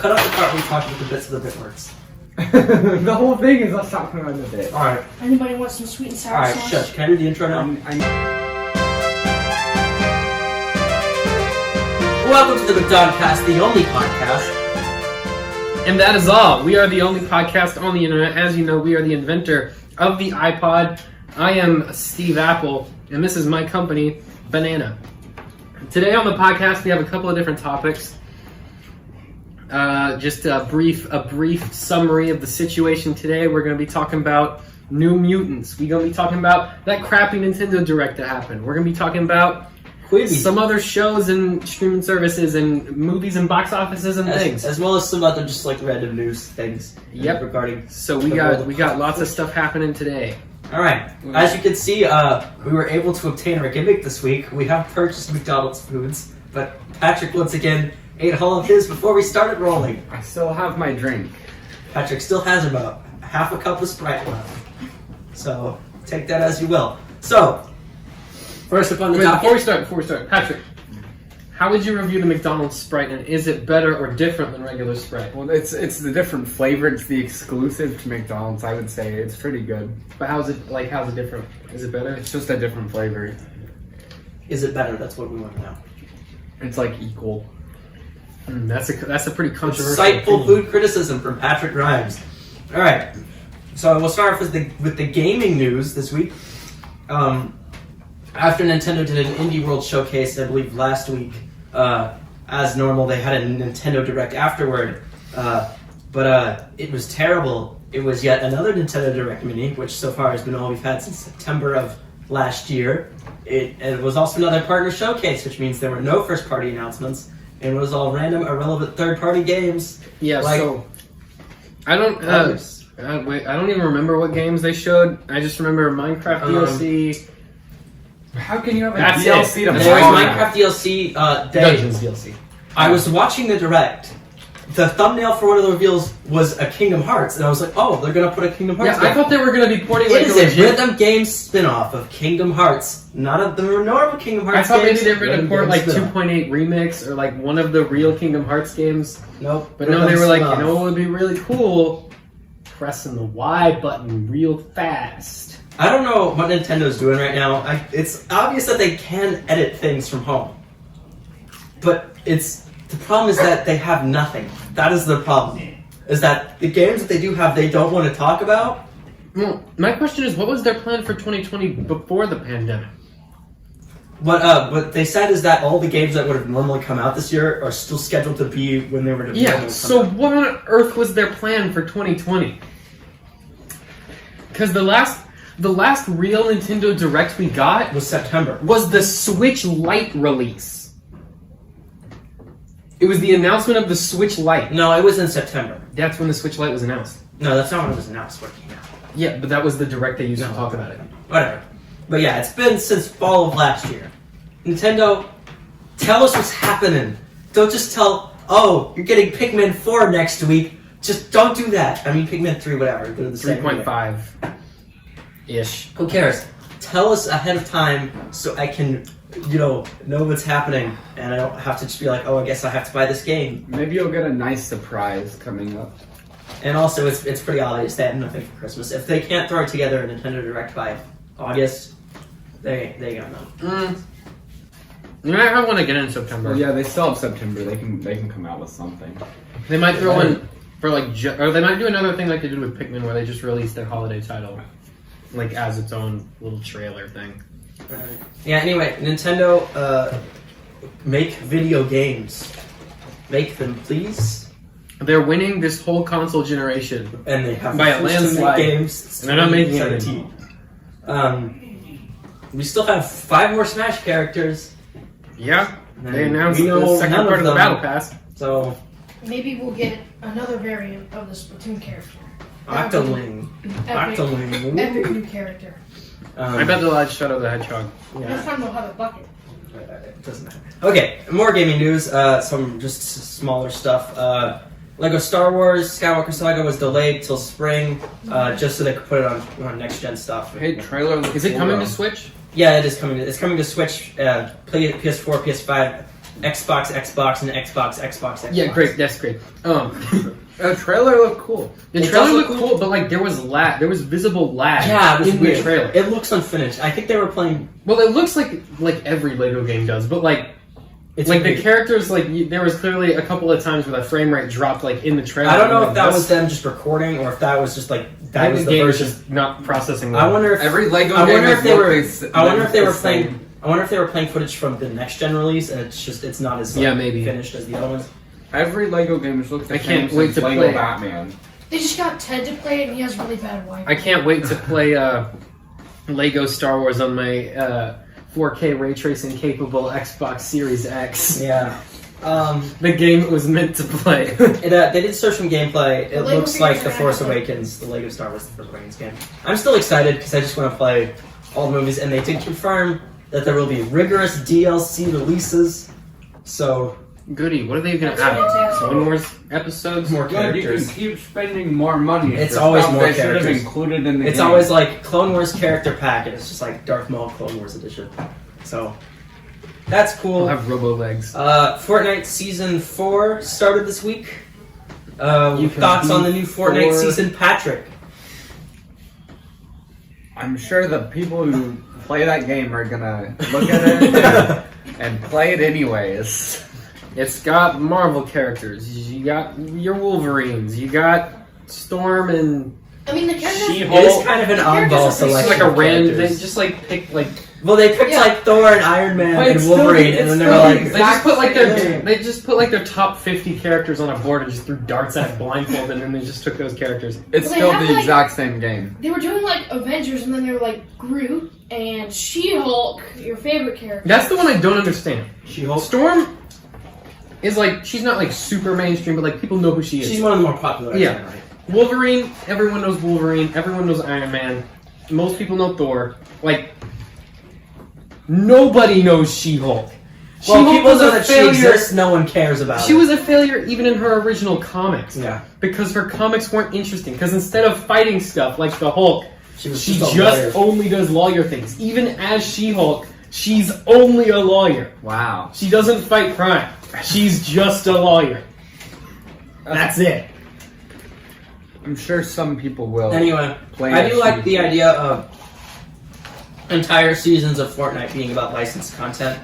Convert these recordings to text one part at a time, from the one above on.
cut out the part where we talk about the bits of the Bitworks. The whole thing is us talking about the bit. Alright. Anybody want some sweet and sour Alright, sauce? shush. Can I do the intro now? Welcome to the McDonCast, the only podcast. And that is all. We are the only podcast on the internet. As you know, we are the inventor of the iPod. I am Steve Apple, and this is my company, Banana. Today on the podcast, we have a couple of different topics. Just a brief summary of the situation today. We're going to be talking about New Mutants. We're going to be talking about that crappy Nintendo Direct that happened. We're going to be talking about some other shows and streaming services and movies and box offices and things, as well as some other just like random news things. Yep. Regarding. So we got lots of stuff happening today. All right. As you can see, we were able to obtain our gimmick this week. We have purchased McDonald's foods, but Patrick once again ate all of his before we started rolling. I still have my drink. Patrick still has about half a cup of Sprite left, so take that as you will. So. First up on the top. Before we start, Patrick, how would you review the McDonald's Sprite, and is it better or different than regular Sprite? Well, it's the different flavor. It's the exclusive to McDonald's. I would say it's pretty good. But how's it different? Is it better? It's just a different flavor. Is it better? That's what we want to know. It's like equal. That's a pretty controversial. Insightful food criticism from Patrick Grimes. All right, so we'll start off with the gaming news this week. After Nintendo did an Indie World showcase, I believe last week, as normal, they had a Nintendo Direct afterward, but it was terrible. It was yet another Nintendo Direct Mini, which so far has been all we've had since September of last year. It was also another partner showcase, which means there were no first-party announcements, and it was all random, irrelevant third-party games. Yeah, so I don't even remember what games they showed. I just remember Minecraft DLC. How can you have a That's DLC to There was play? Minecraft DLC. Dungeons DLC. I was watching the Direct. The thumbnail for one of the reveals was a Kingdom Hearts, and I was like, "Oh, they're gonna put a Kingdom Hearts." Yeah, I thought they were gonna be porting It is a legit. rhythm game spin-off of Kingdom Hearts, not of the normal Kingdom I Hearts. thought maybe games, they were gonna rhythm port game like spin-off. 2.8 remix or like one of the real Kingdom Hearts games. Nope. But no, they were like, you know what would be really cool? Pressing the Y button real fast. I don't know what Nintendo's doing right now. It's obvious that they can edit things from home, but the problem is that they have nothing. That is the problem. Is that the games that they do have, they don't want to talk about. Well, my question is, what was their plan for 2020 before the pandemic? What they said is that all the games that would have normally come out this year are still scheduled to be when they were to Yeah, so what on earth was their plan for 2020? Because the last real Nintendo Direct we got was September. was the Switch Lite release. It was the announcement of the Switch Lite. No, it was in September. That's when the Switch Lite was announced. No, that's not when it was announced. What came out? Yeah, but that was the Direct they used to talk about it. Whatever. But yeah, it's been since fall of last year. Nintendo, tell us what's happening. Don't just tell, oh, you're getting Pikmin 4 next week. Just don't do that. I mean, Pikmin 3, whatever. They're the same. 3.5-ish. Who cares? Tell us ahead of time so I can, know what's happening. And I don't have to just be like, oh, I guess I have to buy this game. Maybe you'll get a nice surprise coming up. And also, it's pretty obvious they have nothing for Christmas. If they can't throw together a Nintendo Direct by August, they got nothing. You might want to get in September. Well, yeah, they still have September. They can come out with something. They might throw in for or they might do another thing like they did with Pikmin, where they just release their holiday title, like as its own little trailer thing. Yeah. Anyway, Nintendo, make video games. Make them, please. They're winning this whole console generation, And they have by a refused to make landslide. games. And they're not making it 2017. We still have 5 more Smash characters. Yeah, And they announced we know the second none part of the them. Battle Pass. So, Maybe we'll get another variant of the Splatoon character. Octoling. Epic new character. I bet they'll add Shadow the Hedgehog. This time they'll have a bucket. It doesn't matter. Okay, more gaming news. Some just smaller stuff. Lego Star Wars Skywalker Saga was delayed till spring, just so they could put it on next gen stuff. Hey, trailer. Is it coming to Switch? Yeah, it is coming. It's coming to Switch, PS4, PS5. Xbox, and Xbox. Yeah, great. That's great. The trailer looked cool. The It trailer does looked look cool, but like there was lag. There was visible lag. Yeah, it was in weird. the trailer. It looks unfinished. I think they were playing. Well, it looks like every Lego game does, but like It's like weird. the characters, there was clearly a couple of times where the frame rate dropped like in the trailer. I don't know Like, if that was them just recording or if that was just like that Maybe was the the game was version. just not processing. I wonder if Every Lego I game wonder is if they were. looked I wonder if they the were same. playing. I wonder if they were playing footage from the next gen release, and it's not as Yeah, maybe. finished as the other ones. Every Lego game has looked the I same can't wait since to Lego play. Batman. They just got Ted to play it, and he has really bad Wi-Fi. I can't wait to play Lego Star Wars on my 4K ray tracing capable Xbox Series X. Yeah. The game it was meant to play. They did show some gameplay. It Lego looks like figures The are Force actually- Awakens, the Lego Star Wars The Force Awakens game. I'm still excited because I just want to play all the movies, and they did confirm that there will be rigorous DLC releases. So Goody, what are they going to That's add? fantastic. Clone Wars episodes? more Good, you can characters. keep spending more money. It's for always stuff more they should have characters. included in the It's game. always like Clone Wars character pack, and it's just like Darth Maul Clone Wars edition. So that's We'll cool. have Robo Legs. Fortnite Season 4 started this week. You can Thoughts be on the new Fortnite Thor. season, Patrick? I'm sure the people who play that game are gonna look at it and play it anyways. It's got Marvel characters. You got your Wolverines. You got Storm and I mean, the characters. She-Hulk. It is kind of an characters oddball are pretty selection. it's like a of random. They characters. just like pick like Well, they picked Yeah. like Thor and Iron Man But and it's still- Wolverine, and it's then they still were the like, they just put like Yeah. their top 50 characters on a board and just threw darts at it blindfolded, and then they just took those characters. It's Well, they still have, the like- exact same game. They were doing like Avengers, and then they were like Groot and She-Hulk, your favorite character. That's the one I don't understand. She-Hulk. Storm is like she's not like super mainstream, but like people know who she is. She's one of the more popular. Yeah. X-Men, right? Wolverine, everyone knows Wolverine. Everyone knows Iron Man. Most people know Thor. Like nobody knows She-Hulk. Well, She-Hulk people was know a that she failure. exists. No one cares about She it. was a failure even in her original comics. Yeah. Because her comics weren't interesting. Because instead of fighting stuff like the Hulk, She was she just a just lawyer. only does lawyer things. Even as She-Hulk, she's only a lawyer. Wow. She doesn't fight crime. She's just a lawyer. That's it. I'm sure some people will Anyway, play I as do like she- the idea of entire seasons of Fortnite being about licensed content.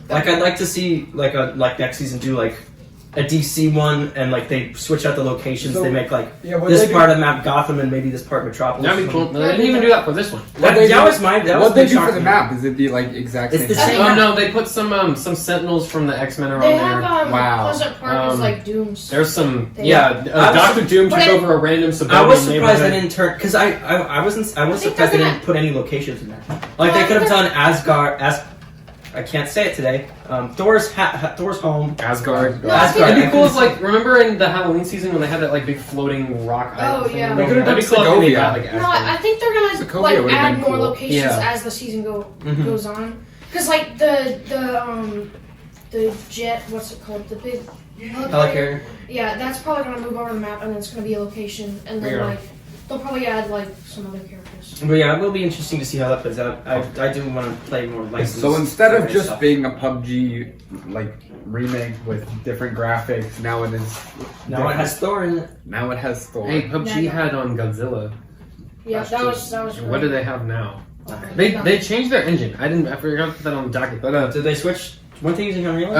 Like, I'd like to see like next season do like a DC one, and like they switch out the locations. So- they make like Yeah, what this they do- part of the map Gotham and maybe this part Metropolis. That'd be cool. They didn't even do that for this one. That, they that do- was my. That was What they what do for shocked the me. map is it the like exact It's same? the thing? same- Oh no, they put some Sentinels from the X-Men are on They there. have Wow. Pleasant Park is Um, like Dooms. There's some, They- yeah. I was- Doctor Doom took but over a random I suburban was surprised they neighborhood. didn't turn because I was think surprised they they're didn't put any locations in there. Like Well, they I could have think done Asgard. I can't say it today. Thor's Thor's home. Asgard. No, I think- Asgard. It'd be cool if, like, remember in the Halloween season when they had that like big floating rock Oh, island thing? yeah. They could've That'd be done cool if they made Segovia. that like No, Asgard. I think they're gonna Sokovia like would've add been more cool. locations Yeah. as the season Mhm. goes on. Because like the jet, what's it called? The big Helicarrier. Yeah, that's probably gonna move over the map, and then it's gonna be a location, and then Yeah. like they'll probably add like some other characters. But yeah, it will be interesting to see how that plays out. I do want to play more licensed. So instead of Fortnite just stuff. being a PUBG like remake with different graphics, now it is. Now it has Thor in it. Now it has Thor. Hey, PUBG Yeah. had on Godzilla. Yeah, That's that true. was. What do they have now? They They changed their engine. I forgot to put that on the docket. But Did they switch? Weren't they using Unreal?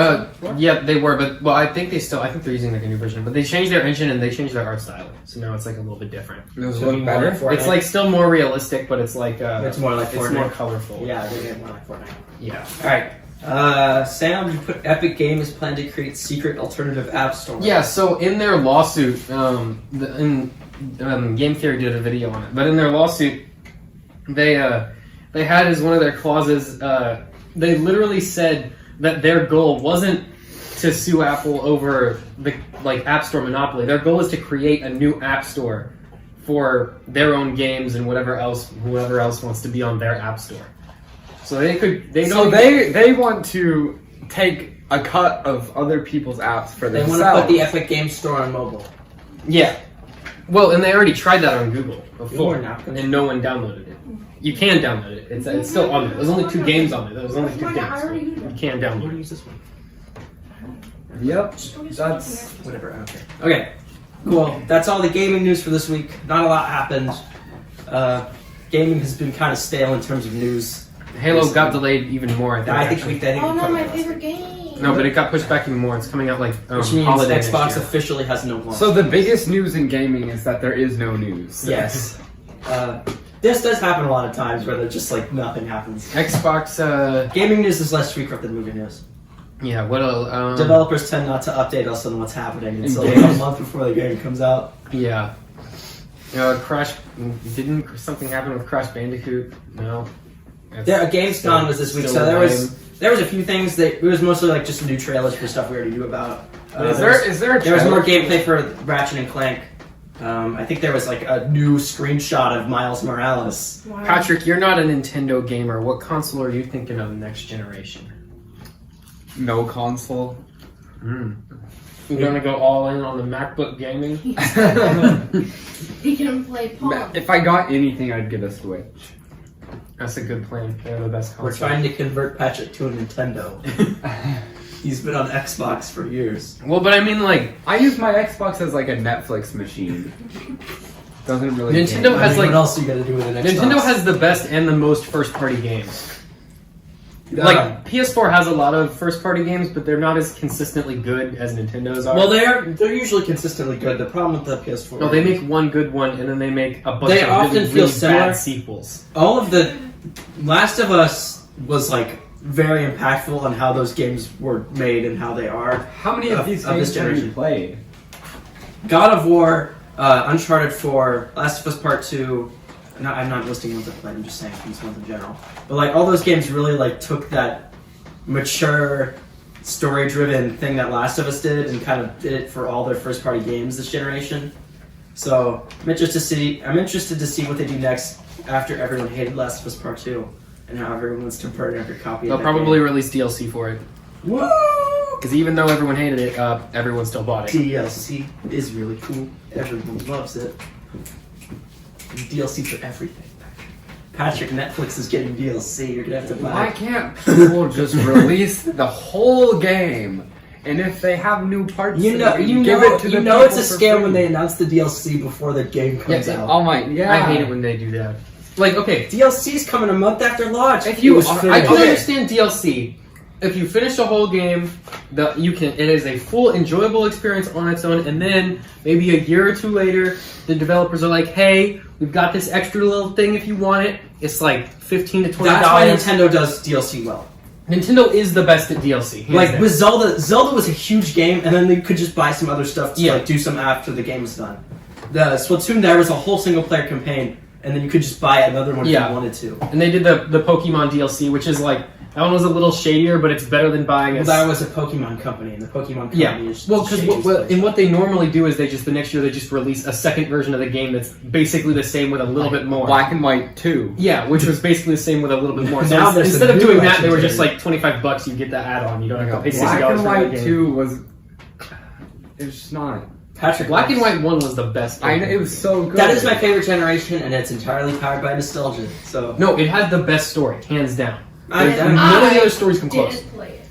yeah, they were, but well, I think they're using like a new version. But they changed their engine and they changed their art style, so now it's like a little bit different. Does it So you look want better? Fortnite? It's like still more realistic, but it's like It's more like it's Fortnite. more colorful. Yeah, they get more like Fortnite. Yeah. All right. Sam, you put Epic Games plan to create secret alternative app store. Yeah, so in their lawsuit, Game Theory did a video on it, but in their lawsuit, they had as one of their clauses, they literally said that their goal wasn't to sue Apple over the like App Store monopoly. Their goal is to create a new App Store for their own games and whoever else wants to be on their App Store. So they want to take a cut of other people's apps for They want themselves. to put the Epic Games Store on mobile. Yeah. Well, and they already tried that on Google before, You're not gonna- and no one downloaded it. You can download it. It's still on there. There's only 2 games on there. There's only 2 Oh my God, I already games. knew that. You can What download do you it. use this one? Yep. Just go get That's some Whatever, I don't care. Okay, cool. That's all the gaming news for this week. Not a lot happened. Gaming has been kind of stale in terms of news. Halo got delayed even more. I think actually. Oh no, probably my lost favorite it. game. No, but it got pushed back even more. It's coming out like Which means holiday next Xbox year. officially has no launch. so the biggest news in gaming is that there is no news. Yes. This does happen a lot of times where there's just like nothing happens. Xbox. Gaming news is less frequent than movie news. Yeah. What? Developers tend not to update us on what's happening until like games. a month before the game comes out. Yeah. Crash. Didn't something happen with Crash Bandicoot? No. Yeah, Gamescom was this week, so there was a few things that it was mostly like just new trailers for stuff we already knew about. Is there a There was more trailer? gameplay for Ratchet and Clank. I think there was like a new screenshot of Miles Morales. Wow. Patrick, you're not a Nintendo gamer. What console are you thinking of next generation? No console. You're gonna go all in on the MacBook gaming? He can play Pong. If I got anything, I'd get a Switch. That's a good plan. They're the best console. We're trying to convert Patrick to a Nintendo. He's been on Xbox for years. Well, but I mean, like, I use my Xbox as like a Netflix machine. Doesn't really. Nintendo game. has, like- what else you gotta do with an Xbox? Nintendo has the best and the most first-party games. Like, PS4 has a lot of first-party games, but they're not as consistently good as Nintendo's are. well, they're usually consistently good. The problem with the PS4, No, they make one good one, and then they make a bunch They of often really, feel really similar. bad sequels. all of the Last of Us was like very impactful on how those games were made and how they are. How many of these of this games have you generation. played? God of War, Uncharted 4, Last of Us Part 2. No, I'm not listing ones I've played. I'm just saying these ones in general. But like all those games really like took that mature, story-driven thing that Last of Us did and kind of did it for all their first-party games this generation. So I'm interested to see what they do next after everyone hated Last of Us Part 2 and how everyone wants to burn every copy. They'll of that probably game. release DLC for it. Woo! Because even though everyone hated it, everyone still bought it. DLC is really cool. Everyone loves it. DLC for everything. Patrick, Netflix is getting DLC. You're gonna have to buy Why it. can't people just release the whole game? And if they have new parts, You know, give it to the it's a people for scam when free. they announce the DLC before the game comes out. Oh my, yeah. I hate it when they do that. Like, okay, DLC's coming a month after launch. If you- It was I finished. I can Okay. understand DLC. If you finish the whole game, it is a full enjoyable experience on its own, and then maybe a year or two later, the developers are like, "Hey, we've got this extra little thing if you want it. It's like $15 to $20." That's why Nintendo does DLC well. Nintendo is the best at DLC. hands Like down. with Zelda was a huge game, and then they could just buy some other stuff to Yeah. like do some after the game was done. The Splatoon, there was a whole single player campaign, and then you could just buy another one if Yeah. you wanted to. And they did the Pokemon DLC, which is like, that one was a little shadier, but it's better than buying Well, a... that was a Pokemon company, and the Pokemon company Yeah, is well, because shady. what they normally do is the next year they just release a second version of the game that's basically the same with a little bit more. Black and White 2. Yeah, which was basically the same with a little bit more. So Now there's instead a of new doing that, they were just legendary. like $25. You get that add-on. You don't have to pay $60 Black for and the White game. 2 was. It's just not. Patrick, Black and White 1 was the best. I know, game. it was so good. That is my favorite generation, and it's entirely powered by nostalgia. So No, it had the best story, hands down. I None of the other stories come close. Didn't play it.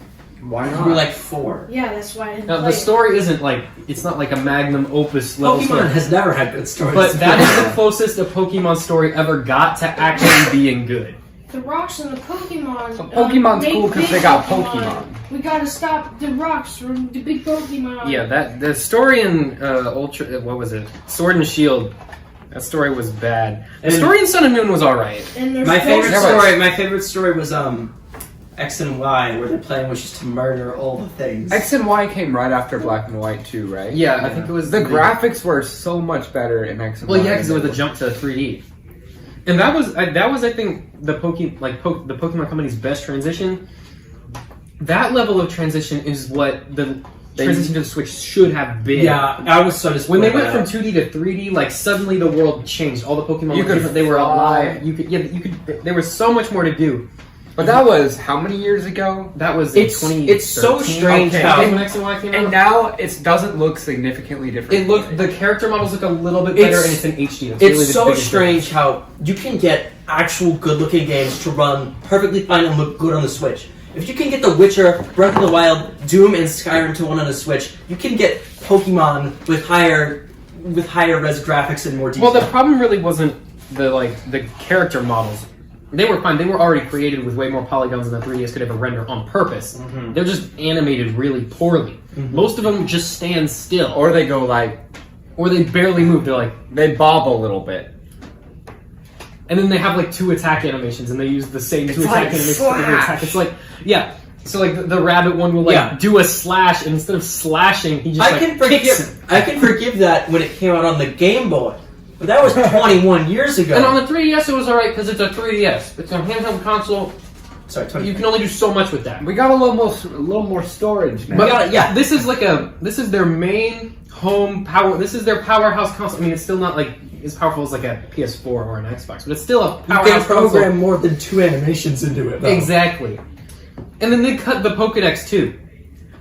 Why you not? were like 4. Yeah, that's why I didn't Now, play the story isn't like, it's not like a magnum opus level Pokemon story. has never had good stories. But that is the closest a Pokemon story ever got to actually being good. it. The rocks and the Pokemon. So Pokemon's make cool 'cause big they got Pokemon. We gotta stop the rocks from the big Pokemon. Yeah, the story in Ultra, what was it? Sword and Shield. That story was bad. The And- story in Sun and Moon was alright. And there's my favorite Yeah, but- story. My favorite story was X and Y, where their plan was just to murder all the things. X and Y came right after Black and White 2, right? Yeah, I think it was The graphics were so much better in X and Well, Y. yeah, because it was a jump to 3D, and that was I think the the Pokemon Company's best transition. That level of transition is what the transition to the Switch should have been. Yeah, I was so When disappointed. they by went from that. 2D to 3D, like suddenly the world changed. All the Pokemon You were could different. They were fly. alive. You could. There was so much more to do. But that was how many years ago? That was It's- in 2013. it's so strange Okay. how- when X and Y came And out. now it doesn't look significantly different. It looked, the character models look a little bit better, It's- and it's in HD. That's It's really the so biggest strange how you can get actual good-looking games to run perfectly fine and look good on the Switch, If you can get The Witcher, Breath of the Wild, Doom, and Skyrim to one on a Switch, you can get Pokemon with higher res graphics and more detail. Well, the problem really wasn't the character models. They were fine. They were already created with way more polygons than the 3DS could ever render on purpose. Mm-hmm. They're just animated really poorly. Mm-hmm. Most of them just stand still, Or they go like, or they barely move. They're like, they bob a little bit. and then they have like 2 attack animations, and they use the same 2 It's attack like animations for every slash. attack. It's like, yeah. So like the rabbit one will like do a slash, and instead of slashing, he just kicks him. I can forgive that when it came out on the Game Boy, but that was 21 years ago. And on the 3DS, it was alright because it's a 3DS. It's a handheld console. Sorry, 20. You can only do so much with that. We got a little more storage now. But this is their main home power. This is their powerhouse console. I mean, it's still not like as powerful as like a PS4 or an Xbox, but it's still a You powerhouse can program console. more than 2 animations into it, though. Exactly. And then they cut the Pokédex too.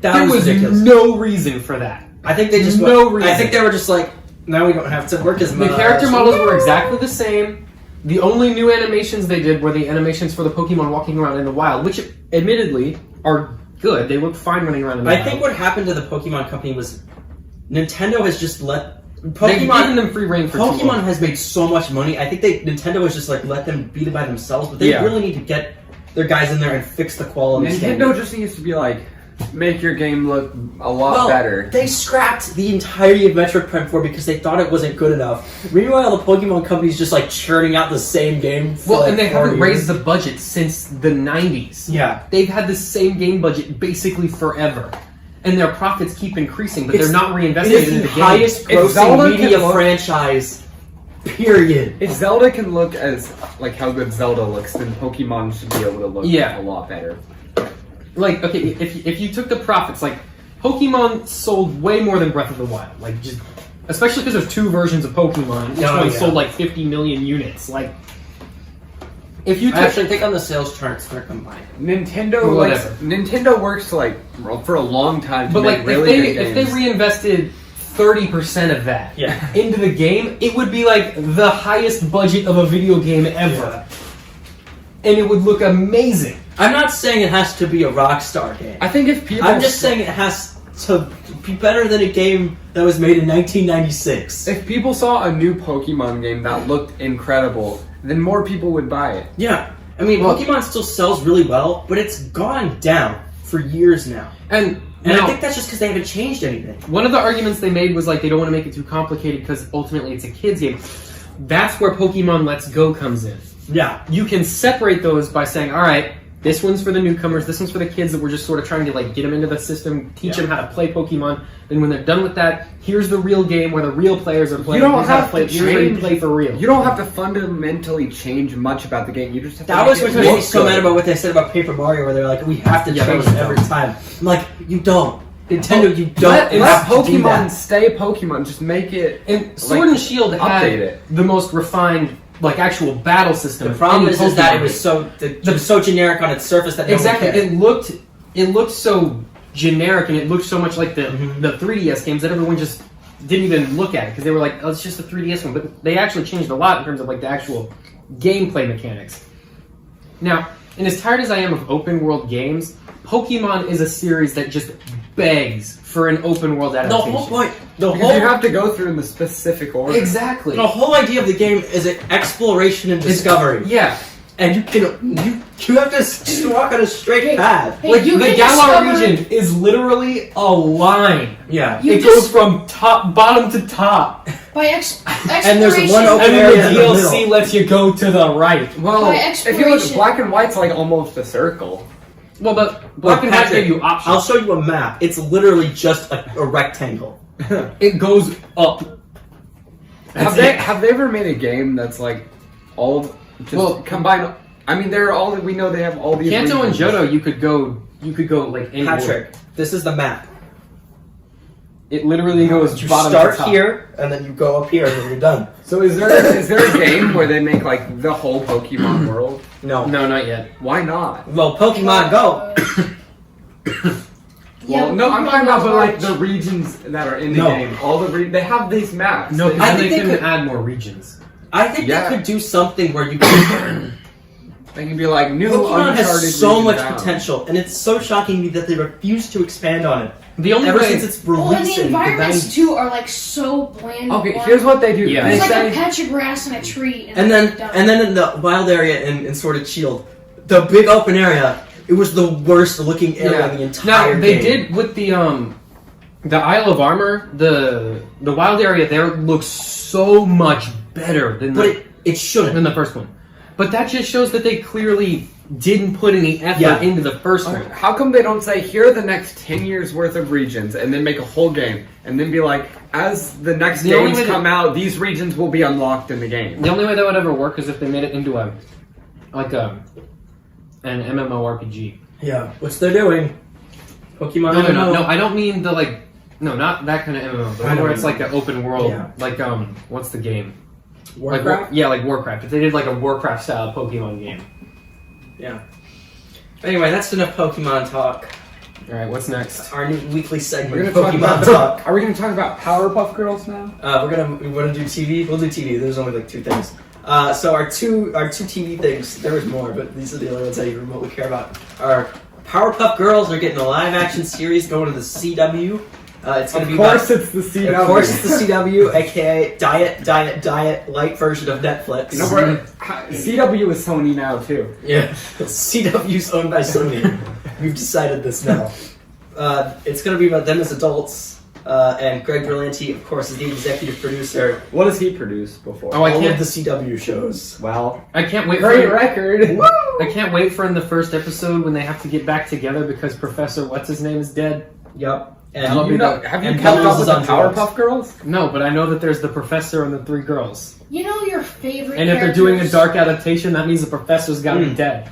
That There was was ridiculous. no reason for that. I think they just No I reason. think they were just like, now we don't have to work as much. The character models were exactly the same. The only new animations they did were the animations for the Pokemon walking around in the wild, which admittedly are good. They look fine running around in the wild. I think what happened to the Pokemon company was Nintendo has just let They've given Pokemon. them free reign for too Pokemon long. has made so much money. I think Nintendo has just like let them beat it by themselves, but they Yeah. really need to get their guys in there and fix the quality. Nintendo standard. just needs to be like, make your game look a lot better. They scrapped the entirety of Metroid Prime 4 because they thought it wasn't good enough. Meanwhile, the Pokemon company's just like churning out the same game. For Well, like and they 4 haven't years. raised the budget since the 90s. Yeah. They've had the same game budget basically forever. And their profits keep increasing, but It's- they're not It reinvested is into the the game. highest If grossing Zelda media can look- franchise. Period. If Zelda can look as like how good Zelda looks, then Pokemon should be able to look Yeah. a lot better. Like, okay, if you took the profits, like, Pokemon sold way more than Breath of the Wild. Like, just, especially because there's 2 versions of Pokemon. Each Oh, one yeah. sold like 50 million units. Like, if you took... I actually think on the sales charts they're combined. Nintendo Whatever. Nintendo works like for a long time to but make like, really good if they games. reinvested 30% of that Yeah. into the game, it would be like the highest budget of a video game ever. And it would look amazing. I'm not saying it has to be a Rockstar game. I think if people I'm just saying it has to be better than a game that was made in 1996. if people saw a new Pokemon game that looked incredible, then more people would buy it. Yeah. I mean, Well- Pokemon still sells really well, but it's gone down for years now. And And now, I think that's just because they haven't changed anything. one of the arguments they made was like they don't want to make it too complicated because ultimately it's a kid's game. That's where Pokemon Let's Go comes in. Yeah. You can separate those by saying, all right, this one's for the newcomers, this one's for the kids that we're just sort of trying to like get them into the system, teach them how to play Pokemon. Then when they're done with that, here's the real game where the real players are playing. You don't Here's how have play, to here's how you change- play for real. You don't have to fundamentally change much about the game. You just have to That make was it what made me look so good. mad about what they said about Paper Mario, where they're like, we have to Yeah, that change was it every dumb. time. I'm like, you don't. Nintendo, you don't Let have to do Pokemon that. stay Pokemon. Just make it. And Sword like, and Shield had update it. the most refined, like actual battle system. The of problem any is that Pokemon it was game. so so generic on its surface that no Exactly. one cared. It looked so generic, and it looked so much like the 3DS games that everyone just didn't even look at it because they were like, "Oh, it's just a 3DS one." But they actually changed a lot in terms of like the actual gameplay mechanics. Now, and as tired as I am of open world games, Pokemon is a series that just begs for an open world The adaptation. whole point, the Because you whole have to go through in the specific order. Exactly. the whole idea of the game is an exploration and discovery, Yeah. and you have to just walk on a straight path. Hey, Like you the can Galar discover- region is literally a line. Yeah. You it just- goes from bottom to top. By And there's one exploration. open And area then in the the DLC middle. lets you go to the right. Well, By if you look, exploration. black and white's like almost a circle. Well, but Black and White Patrick, gave you options. I'll show you a map. It's literally just a rectangle. It goes up. Have they ever made a game that's like all just combine? I mean, they're all we know. They have all these. Kanto and regions. Johto, you could go like anywhere. Patrick, this is the map. It literally goes You bottom start to top. here, and then you go up here, and then you're done. So is there a game where they make like the whole Pokemon world? No. No, not yet. Why not? Well, Pokemon Go. Yeah, Well, no, I'm Pokemon talking about Go's but, like large. the regions that are in the No. game. All the they have these maps. No, They- I because think they they can could- add more regions. I think Yeah. they could do something where you can They can be like new Pokemon Uncharted has so region much down. potential, and it's so shocking to me that they refuse to expand on it. The only Ever way, since it's Well, and released the in the environments 90s. too are like so bland. Okay, and here's what they do. Yeah. They It's like say, a patch of grass and a tree. And then in the wild area in Sword and Shield, the big open area, it was the worst looking area in the entire now they game. did with the Isle of Armor, the wild area there looks so much better than But it shouldn't. than the first one. But that just shows that they clearly didn't put any effort into the first one. how come they don't say, here are the next 10 years worth of regions, and then make a whole game, and then be like, as the next The only games way come out, these regions will be unlocked in the game. The only way that would ever work is if they made it into an MMORPG. Yeah, which they're doing. Pokemon. No, I don't mean the not that kind of MMO, but I know where it's what like an open world, Yeah. like what's the game? Warcraft. Like Warcraft. If they did like a Warcraft style Pokemon game. Yeah. Anyway, that's enough Pokemon talk. All right, what's next? Our new weekly We're segment, gonna talk Pokemon about, Talk. Are we going to talk about Powerpuff Girls now? We want to do TV. We'll do TV. There's only like 2 things. So our two TV things. There was more, but these are the only ones I remotely care about. Our Powerpuff Girls are getting a live action series going to the CW. It's going to be It's the CW. Of course, it's the CW, aka diet light version of Netflix. You know where CW is Sony now too. Yeah, CW's owned by Sony. We've decided this now. It's going to be about them as adults, and Greg Berlanti, of course, is the executive producer. What has he produced before? Oh, I all can't. of the CW shows. Well, I can't wait. great for record. I can't wait for in the first episode when they have to get back together because Professor what's his name is dead. Yep. And That'll be the- Have you and kept Bubbles up with is the on drugs. Powerpuff Girls? No, but I know that there's the professor and the 3 girls. You know your favorite. And if they're doing a characters? dark adaptation, that means the professor's got to be dead.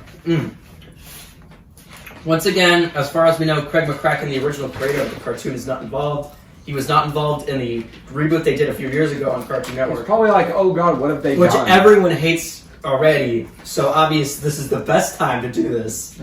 Once again, as far as we know, Craig McCracken, the original creator of the cartoon, is not involved. He was not involved in the reboot they did a few years ago on Cartoon It's Network, probably like, oh god, what have they which done? everyone hates already. So obvious, this is the best time to do this.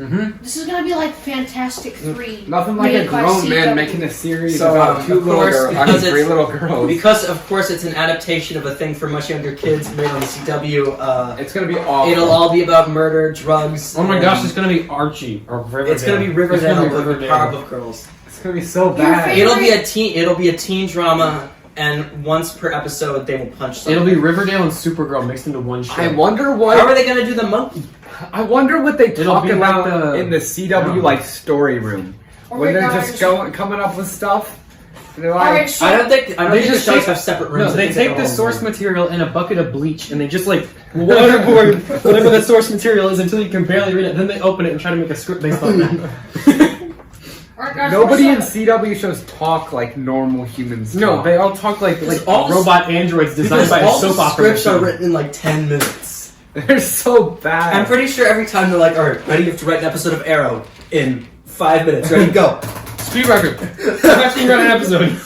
This is gonna be like Fantastic 3. Nothing like a made by grown man CW. making a series So, about 2 of little course, girls. because 3 little girls. Because of course it's an adaptation of a thing for much younger kids made on the CW. It's gonna be awful. It'll all be about murder, drugs. Oh my and gosh, it's gonna be Archie or Riverdale. It's gonna be It's Riverdale, gonna be but Riverdale. Powerpuff Girls. It's gonna be so bad. Your It'll be a teen drama, and once per episode they will punch something. It'll be Riverdale and Supergirl mixed into one show. I wonder How are what they gonna do the monkey? what they It'll talk be about like the- in the CW No. like story room. Or When they're Rick just Garrison. coming up with stuff. And they're like, Alright, so I don't think They the just shows take- have separate rooms. No, I they think take go the all source in. material and a bucket of bleach and they just like waterboard whatever the source material is until you can barely read it. Then they open it and try to make a script based on that. Alright, guys, nobody in what's CW shows talk like normal humans. No, talk. they all talk like all robot androids designed Because by a all the soap opera scripts are machine. written in like 10 minutes. They're so bad. I'm pretty sure every time they're like, alright, ready, you have to write an episode of Arrow in 5 minutes. Ready, go. Speed record. I'm actually running an episode.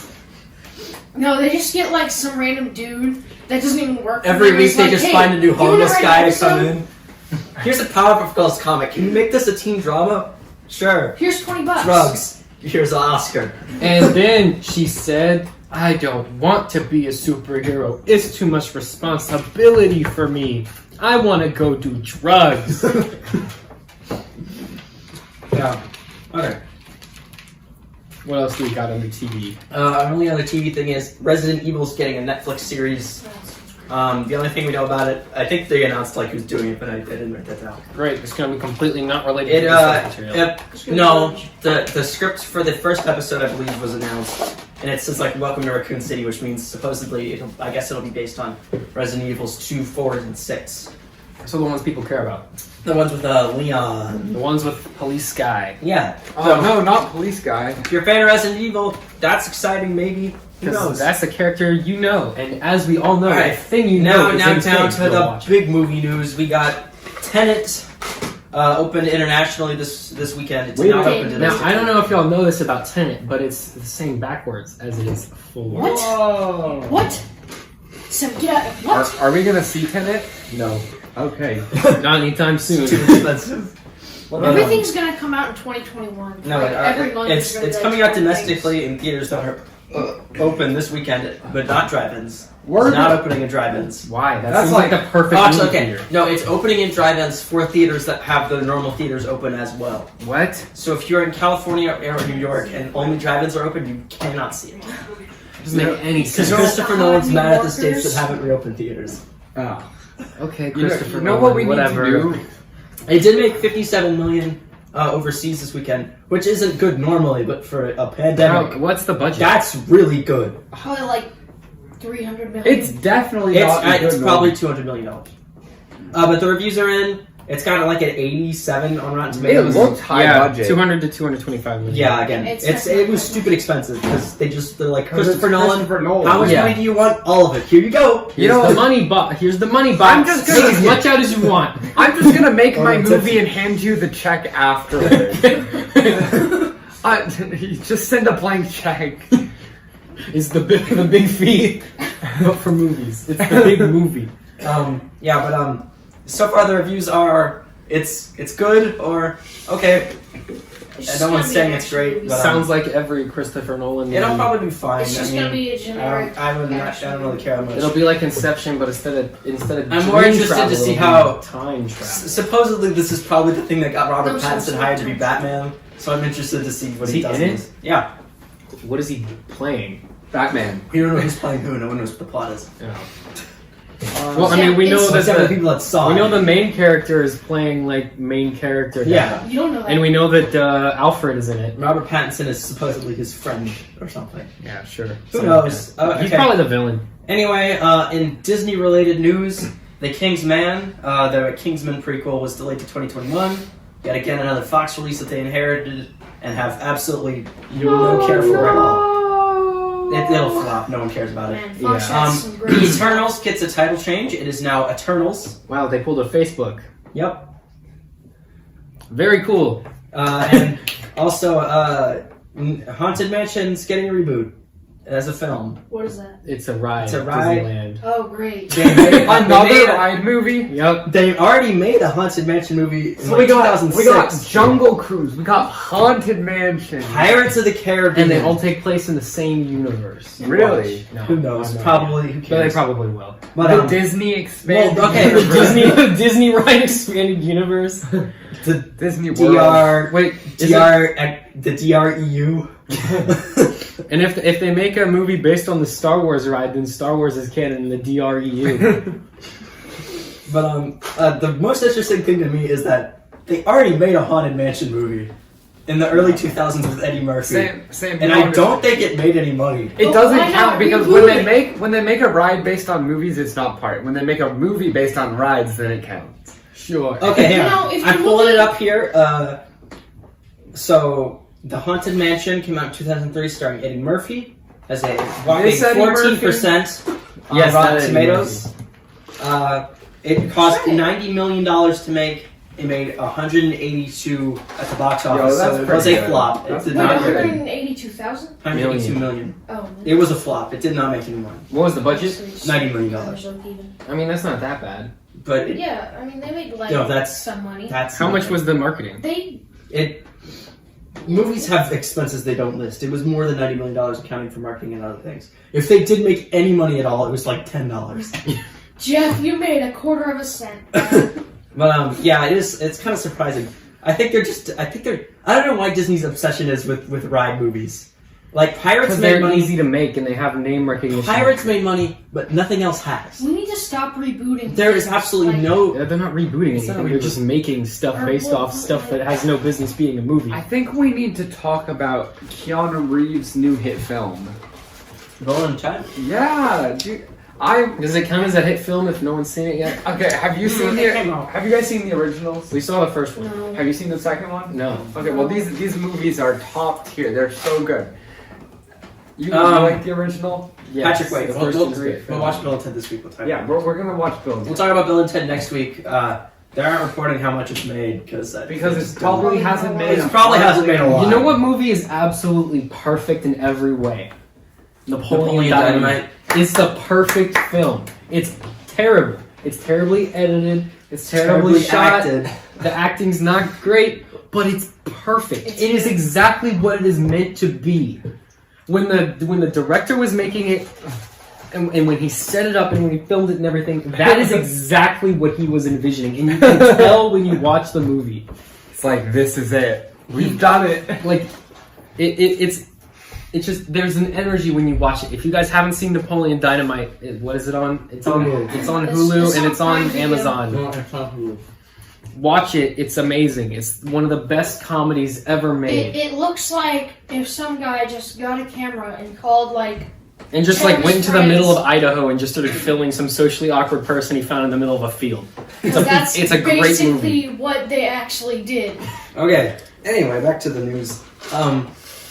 No, they just get like some random dude that doesn't even work. for Every them. week It's they like, just hey, find a new you wanna homeless write an guy to come episode? in. Here's a Powerpuff Girls comic. Can you make this a teen drama? Sure. Here's $20. Drugs. Here's an Oscar. And then she said, I don't want to be a superhero. It's too much responsibility for me. I want to go do drugs. Yeah. Okay. What else do we got on the TV? Our only other TV thing is Resident Evil's getting a Netflix series. The only thing we know about it, I think they announced like who's doing it, but I didn't write that down. Great, it's going to be completely not related It to the source material. no, the script for the first episode I believe was announced, and it says like Welcome to Raccoon City, which means supposedly I guess it'll be based on Resident Evil's 2, 4, and 6. So the ones people care about. The ones with Leon. The ones with Police Sky. Yeah. Oh no, not police guy. If you're a fan of Resident Evil, that's exciting. Maybe. Who Because knows? that's the character you know. And as we all know, All right. the thing you know is Now insane. down to Go the watch. big movie news. We got Tenet opened internationally this weekend. It's Wait, not wait. open Now, domestically. I don't know if y'all know this about Tenet, but it's the same backwards as it is forward. What? Whoa. What? So get out. What? Are we gonna see Tenet? No. Okay. Not anytime soon. Too expensive. Everything's gonna come out in 2021. No, Like, every month it's is gonna be it's like coming out 20 things. domestically in theaters that are open this weekend, but not drive-ins. Word. It's not opening in drive-ins. Why? That That's seems like the perfect movie Okay, theater. no, it's opening in drive-ins for theaters that have the normal theaters open as well. What? So if you're in California or New York and only drive-ins are open, you cannot see it. Doesn't make any Because sense. Christopher Nolan's mad at the states that haven't reopened theaters. Oh. Okay, You know, Christopher you know Nolan, what we whatever. need to do? It did make $57 million overseas this weekend, which isn't good normally, but for a pandemic, What's the budget? that's really good. Probably like 300 million. It's definitely not a It's good probably movie. $200 million. But the reviews are in. It's got like an 87 on Rotten It Tomatoes. looked high budget. 200 to 225 million. Yeah, again, It's it was stupid expensive because they're like Christopher Christopher Nolan. How much Yeah. money do you want? All of it. Here you go. You know, Here's the money box. I'm just gonna- Take as much out as you want. I'm just gonna make my it's movie and hand you the check afterwards. Just send a blank check. It's the big fee, but for movies. It's the big movie. So far the reviews are it's good or okay. It's just No one's gonna be saying an it's action great, movie. but, Sounds like every Christopher Nolan movie. It'll probably be fine. It's just gonna be a generic. I don't action really care how much. It'll be like Inception, but instead of I'm more dream interested to travel, see it'll how- be time travel. Supposedly this is probably the thing that got Robert No, Pattinson so- hired to be Batman. So I'm interested to see what Is he he does. in this. Yeah. What is he playing? Batman. We don't know who's playing who. No one knows what the plot is. Well, I mean, we know Except that the people that saw we it. know the main character is playing like main character. Yeah. You don't know that. And we know that Alfred is in it. Robert Pattinson is supposedly his friend or something. Yeah, sure. Who knows? He's Okay. probably the villain. Anyway, in Disney-related news, The King's Man, the Kingsman prequel, was delayed to 2021. Yet again, another Fox release that they inherited and have absolutely no care for at all. It'll flop. No one cares about it. Man, Fox Yeah. has some The great Eternals gets a title change. It is now Eternals. Wow, they pulled a Facebook. Yep. Very cool. And also, Haunted Mansion's getting a reboot as a film. What is that? It's a ride. It's a ride. Disneyland. Oh, great. Another ride movie. Yep. They already made a Haunted Mansion movie in So like we got 2006. Jungle Cruise. We got Haunted Mansion. Pirates of the Caribbean. And they all take place in the same universe. Really? No, Who knows? I have no Probably. idea. Who But they cares? probably will. But, The Disney expanded. well, okay, universe. the Disney ride expanded universe. the Disney World. DR. Wait, is the DREU. And if they make a movie based on the Star Wars ride, then Star Wars is canon in the DREU. But the most interesting thing to me is that they already made a Haunted Mansion movie in the early 2000s with Eddie Murphy. Same. And I don't think it made any money. It Well, doesn't why count not because reboot it? when they make a ride based on movies, it's not part. When they make a movie based on rides, then it counts. Sure. Okay, You hang know, on. if I'm the pulling movie- it up here. So, The Haunted Mansion came out in 2003 starring Eddie Murphy as a whopping This Eddie 14% on Yes, that Rotten Eddie Tomatoes. It cost $90 million to make. It made 182 at the box office, that's so it was pretty a good. flop. It That's did Wait, not get 182,000? 182 million. Oh, It was a flop. It did not make any money. What was the budget? $90 million. Even. I mean, that's not that bad. But it, Yeah, I mean, they made like No, that's- some money. that's How not much it. was the marketing? They Movies have expenses they don't list. It was more than $90 million accounting for marketing and other things. If they did make any money at all, it was like $10. Jeff, you made a quarter of a cent. But yeah, it's kind of surprising. I don't know why Disney's obsession is with ride movies. Like Pirates Because made they're money. easy to make and they have name recognition. Pirates made money, but nothing else has. We need to stop rebooting. There is things. absolutely Like, no. Yeah, they're not rebooting It's not anything. a They're reboot. just making stuff Or based what- off stuff that has no business being a movie. I think we need to talk about Keanu Reeves' new hit film. Roll in chat. Yeah, dude. Does it count as a hit film if no one's seen it yet? Okay. Have you seen It came out. Have you guys seen the originals? We saw the first one. No. Have you seen the second one? No. Okay. Well, these movies are top tier. They're so good. You Um, like the original? Yes, Patrick, wait. the We'll, first we'll, one's great. we'll watch Bill and Ted this week. We'll talk Yeah, about it. we're gonna watch Bill. We'll talk about Bill and Ted next week. They aren't reporting how much it's made because It probably hasn't made. It probably hasn't made a lot. You know what movie is absolutely perfect in every way? Napoleon Dynamite. It's the perfect film. It's terrible. It's terribly edited. It's terribly shot. acted. The acting's not great, but it's perfect. It is exactly what it is meant to be. when the director was making it, and when he set it up and when he filmed it and everything, that is exactly what he was envisioning, and you can tell when you watch the movie. It's like, this is it. We've done it. Like, it's just, there's an energy when you watch it. If you guys haven't seen Napoleon Dynamite, what is it on? It's on Hulu and it's on Amazon. No, it's not Hulu. Watch it. It's amazing. It's one of the best comedies ever made. It looks like if some guy just got a camera and called and just went into the middle of Idaho and just started filming some socially awkward person he found in the middle of a field. That's it's a great basically movie. what they actually did. Okay. Anyway, back to the news.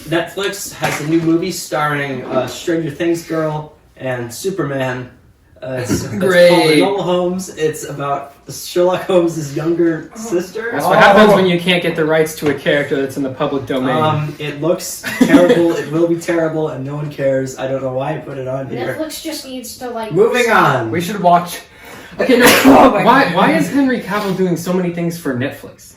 Netflix has a new movie starring Stranger Things girl and Superman. It's called Enola Holmes. It's about Sherlock Holmes' younger sister. That's what happens when you can't get the rights to a character that's in the public domain. It looks terrible. It will be terrible, and no one cares. I don't know why I put it on here. Netflix just needs to Moving on. We should watch. Okay, no. Why is Henry Cavill doing so many things for Netflix?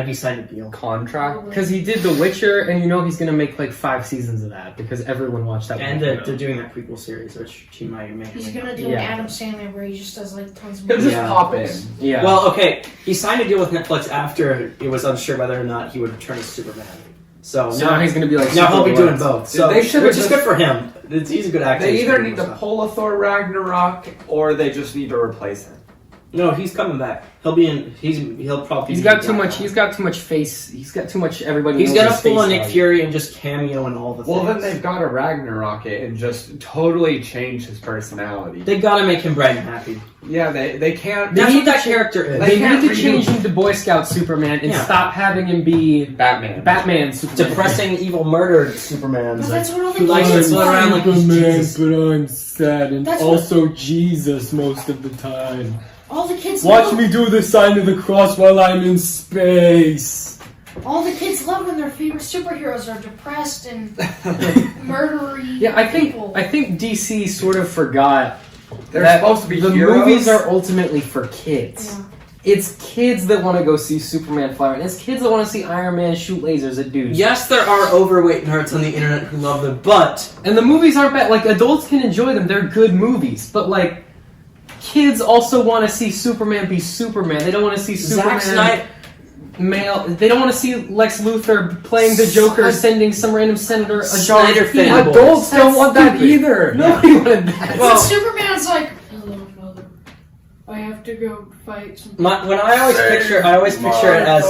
He signed a deal. Contract? Because he did The Witcher, and he's going to make 5 seasons of that because everyone watched that. And they're doing that prequel series, which he might make. He's gonna do an Adam Sandler where he just does tons of He'll movies. just pop in. Yeah. Well, okay. He signed a deal with Netflix after it was unsure whether or not he would return as Superman. So now he's going to be now he'll be doing both. So They should which is good for him. He's a good actor. They either need to pull a Thor Ragnarok or they just need to replace him. No, he's coming back. He'll be in. He'll probably. He's got too much. He's got too much face. He's got too much. Everybody. He's knows gonna his pull face a Nick value. Fury and just cameo in all the things. Well, then they've got to Ragnarok it and just totally change his personality. They gotta make him bright and happy. Yeah, they can't. That's what need that to character is. They can't need to redo- change him to Boy Scout Superman and stop having him be Batman. Superman. Depressing, evil, murdered Superman. But that's what all the Who likes to kids float like. around like he's Jesus. but I'm sad and That's also Jesus most of the time. All the kids Watch love, me do the sign of the cross while I'm in space. All the kids love when their favorite superheroes are depressed and murdery. Yeah, I people. think DC sort of forgot They're that supposed to be the heroes. movies are ultimately for kids. Yeah. It's kids that want to go see Superman fly around. It's kids that want to see Iron Man shoot lasers at dudes. Yes, there are overweight nerds on the internet who love them, but And the movies aren't bad. Adults can enjoy them. They're good movies. But, kids also want to see Superman be Superman. They don't want to see Superman Zack Snyder. male. They don't want to see Lex Luthor playing the Joker, sending some random senator a jar Snyder of peanut fanboy. butter. Adults don't That's want that stupid. either. Nobody wanted that. Well- Superman's hello, mother. I have to go fight some. When I always picture it as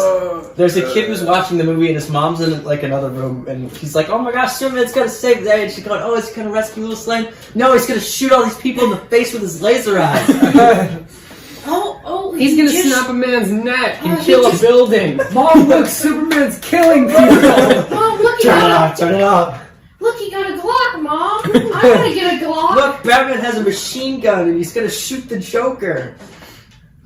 there's a kid who's watching the movie and his mom's in another room and he's like, "Oh my gosh, Superman's gonna save the day," and she's going, "Oh, he's gonna rescue Lois Lane." No, he's gonna shoot all these people in the face with his laser eyes. He's gonna snap a man's neck and kill a building. Mom, look, Superman's killing people. Mom, look, Turn it up. Look, he got a Glock, Mom. I want to get a Glock. Look, Batman has a machine gun and he's gonna shoot the Joker.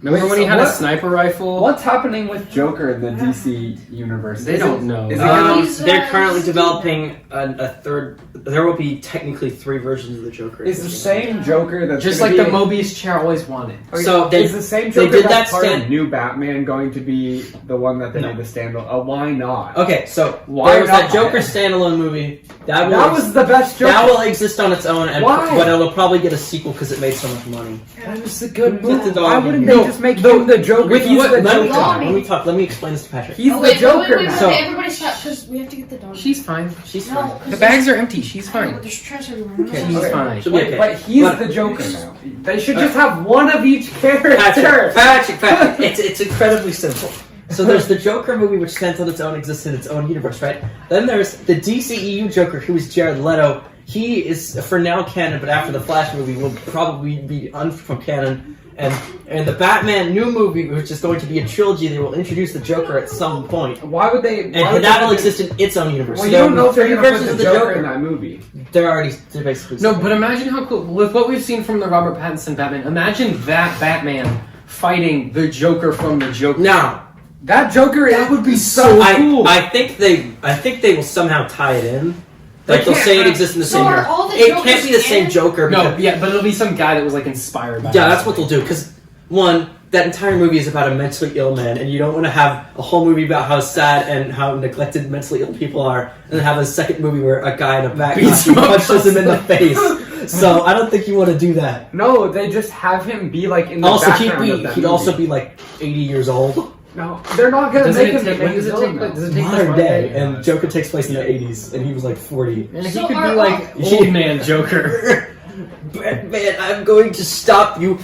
Remember when he had a What? sniper rifle? What's happening with Joker in the DC universe? They don't know. Is it gonna He's, They're currently he's developing a third. There will be technically 3 versions of the Joker. Is the same Joker that's Just gonna like the be Mobius chair always wanted. So they- is the same they Joker did that's that part stand- of New Batman going to be the one that they No. need to stand on? Why not? Okay, so Why there was that not? Joker standalone movie. That was the best Joker. That will exist on its own, and Why? but it'll probably get a sequel because it made so much money. That was a good Put the movie. dog Why in wouldn't here. they just make him the Joker? With He's what? the Let me Joker. talk. Let me explain this to Patrick. He's Oh, the wait, Joker wait, now. So- everybody stop, because we have to get the dog. She's fine. She's No, fine. 'cause The bags are empty. She's fine. There's trash everywhere. Okay, She's Okay. fine. She'll be Wait, okay. but he's But- the Joker now. They should just have one of each character. Patrick. It's incredibly simple. So there's the Joker movie, which stands on its own, exists in its own universe, right? Then there's the DCEU Joker, who is Jared Leto. He is for now canon, but after the Flash movie will probably be from canon. And the Batman new movie, which is going to be a trilogy, they will introduce the Joker at some point. Why would they? And that'll exist in its own universe. Well, So you don't know if they're three going to versions put of the the Joker Joker. in that movie. They're basically No, but imagine how cool. With what we've seen from the Robert Pattinson Batman, imagine that Batman fighting the Joker from the Joker. now. That Joker, That would be so cool. I think they will somehow tie it in. They Like they'll can't say it have- exists in the So same are universe. all the It Jokers can't be the same canon? Joker. No, because- yeah, but it'll be some guy that was inspired by. Yeah, him. that's what they'll do. Because one, that entire movie is about a mentally ill man, and you don't want to have a whole movie about how sad and how neglected mentally ill people are, and then have a second movie where a guy in a back punches him in the face. So I don't think you want to do that. No, they just have him be like in the Also, background of that he'd movie. also be like 80 years old. No, they're not gonna Doesn't make it him take- the when does it main take villain, place? Does though. it take Modern place day, one and Joker takes place in the 80s, and he was like 40. And So he could are- be like old man Joker. Batman, I'm going to stop you.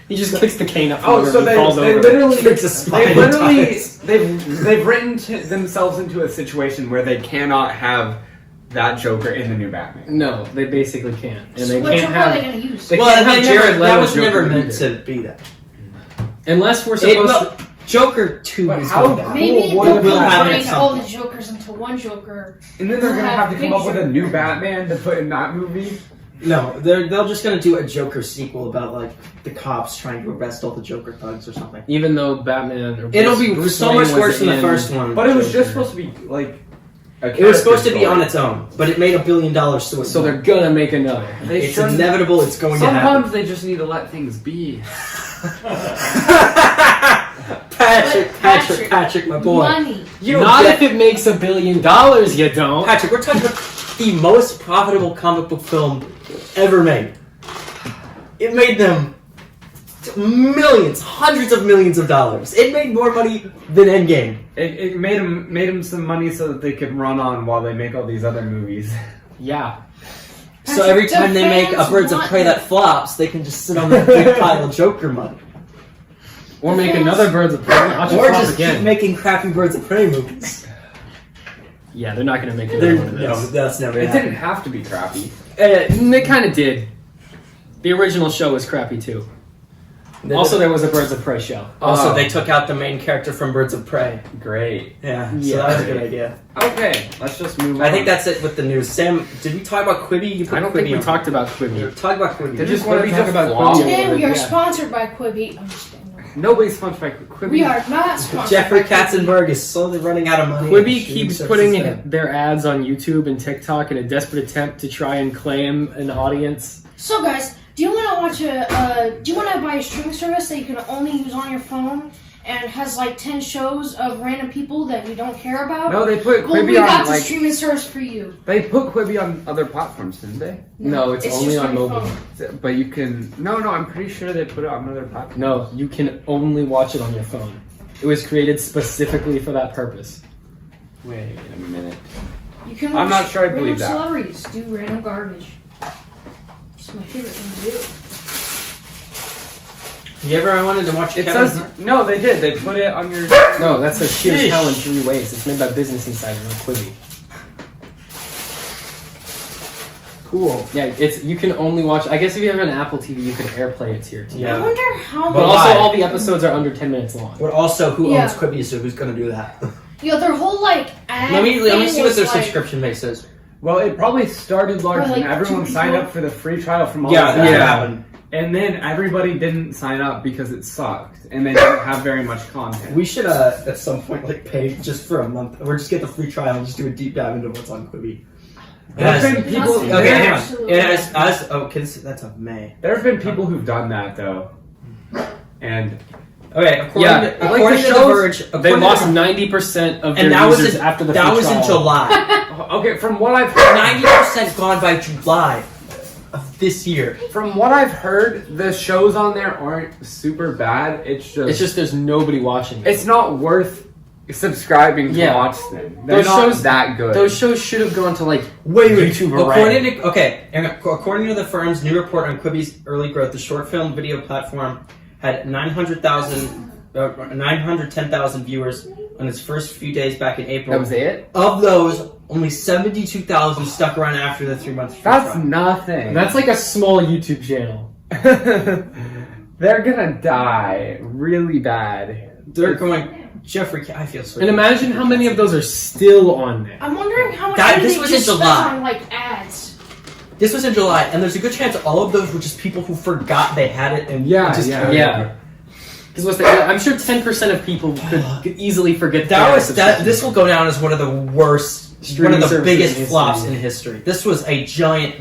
He just kicks the cane up. Oh, so and they falls over. Kicks a they've spine literally ties. they've written themselves into a situation where they cannot have that Joker in the new Batman. No, they basically can't, and they What can't Joker are they have. going to use? They Well, can't have Jared that Leto's was never Joker meant either. to be that. Unless we're supposed to. Joker 2 But is how going down. Maybe cool they'll would will have combine it all something. the Jokers into one Joker. And then they're gonna have to come up with a Picture. new Batman to put in that movie. No, they're just gonna do a Joker sequel about like the cops trying to arrest all the Joker thugs or something. Even though Batman. Or It'll be Bruce so Wayne much was worse than the in- first one. But it was Joker. just supposed to be like It was supposed to be on its own, but it made $1 billion, So they're gonna make another. It's inevitable. It's going to happen. Sometimes they just need to let things be. Patrick, my boy. Money. You don't Not get- if it makes $1 billion, you don't. Patrick, we're talking about the most profitable comic book film ever made. It made them millions, hundreds of millions of dollars. It made more money than Endgame. It made them some money so that they could run on while they make all these other movies. Yeah. So every The time they make a fans Birds of want Prey it. that flops, they can just sit on that big pile of Joker money. Or make another Birds of Prey. Watch it Or flop just keep again. making crappy Birds of Prey movies. Yeah, they're not gonna make They're- another one of no, this. that's never It happened. didn't have to be crappy. They kind of did. The original show was crappy too. Also, there was a Birds of Prey show. Also, Oh. they took out the main character from Birds of Prey. Great. Yeah, so Yeah. that was a good idea. Okay, let's just move on. I think that's it with the news. Sam, did we talk about Quibi? You put I don't Quibi think we on. talked about Quibi. Talk about Quibi. They just What want did to we talk talk about about Quibi. Today we are Yeah. sponsored by Quibi. I'm just kidding. Nobody's sponsored by Quibi. We are not sponsored Jeffrey by Quibi. Katzenberg is slowly running out of money. Quibi and keeps streaming putting services their ads on YouTube and TikTok in a desperate attempt to try and claim an audience. So guys, do you want to watch do you want to buy a streaming service that you can only use on your phone and has like 10 shows of random people that you don't care about? No, they put Well, we Quibi got on the like streaming service for you. they put Quibi on other platforms, didn't they? No, it's only just on your mobile. phone. But you can. No, I'm pretty sure they put it on other platforms. No, you can only watch it on your phone. It was created specifically for that purpose. Wait a minute. You can I'm watch not sure I random believe that. celebrities do random garbage. It's my favorite thing to do. You ever wanted to watch It Kevin says Hart? no. They did. They put it on your. No, that's a Here's Sheesh. Hell in 3 ways. It's made by Business Insider, not Quibi. Cool. Yeah, it's you can only watch. I guess if you have an Apple TV, you can AirPlay it to your TV. I Yeah. wonder how But But much. also, why? all the episodes are under 10 minutes long. But also, who Yeah. owns Quibi, so who's going to do that? Yo, their whole like ad let me thing see what was, their like, subscription base is. Well, it probably started large, Or, like, and everyone 2 signed people. up for the free trial from all Yeah, of that's that. what happened. And then everybody didn't sign up because it sucked, and they didn't have very much content. We should, at some point, like, pay just for a month, or just get the free trial and just do a deep dive into what's on Quibi. There's Yes. been people. Okay, Okay, hang on. Absolutely. It has us. Oh, cause that's a May. There have been people who've done that though, and Okay, according Yeah, to, like according the to The shows, Verge, They according lost to, 90% of their and that was users in, after the that free was in trial. July. okay, from what I've heard, 90% gone by July of this year. the shows on there aren't super bad. It's It's just there's nobody watching it. it's not worth subscribing to Yeah. watch them. They're Those not shows- that good. Those shows should have gone to like Wait. YouTube or According Reddit. to according to the firm's new report on Quibi's early growth, the short film video platform had 910,000 viewers on its first few days back in April. that was it. Of those, only 72,000 stuck around after the 3 months. free That's trial. nothing. That's like a small YouTube channel. They're gonna die really bad. They're going. Jeffrey, I feel so. And imagine how many of those are still on there. I'm wondering how much That- money this they was just in spent July. on like ads. This was in July, and there's a good chance all of those were just people who forgot they had it and Yeah, just yeah. Yeah. Because I'm sure 10% of people could easily forget That was subscription. that. This will go down as one of the worst, Streaming one of the services biggest in flops history. in history. This was a giant.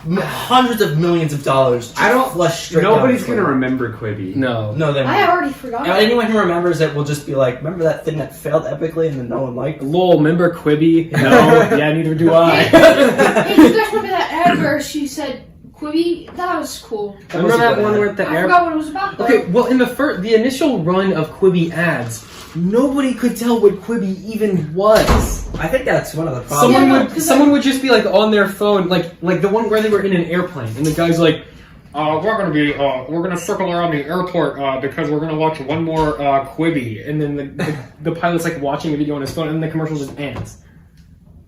hundreds of millions of dollars. I don't. Flush straight Nobody's down gonna Twitter. remember Quibi. No. No, they I won't. already forgot. Anyone who remembers it will just be like, remember that thing that failed epically and then no one liked? Lol, remember Quibi? No, yeah, neither do I. Hey, you guys remember that ad where she said Quibi? That was cool. Remember that one where the I air... forgot what it was about. Though. Okay, well, in the initial run of Quibi ads, nobody could tell what Quibi even was. I think that's one of the problems. Someone would just be like on their phone, like the one where they were in an airplane, and the guy's like, we're gonna circle around the airport because we're gonna watch one more Quibi, and then the pilot's like watching a video on his phone, and the commercial just ends.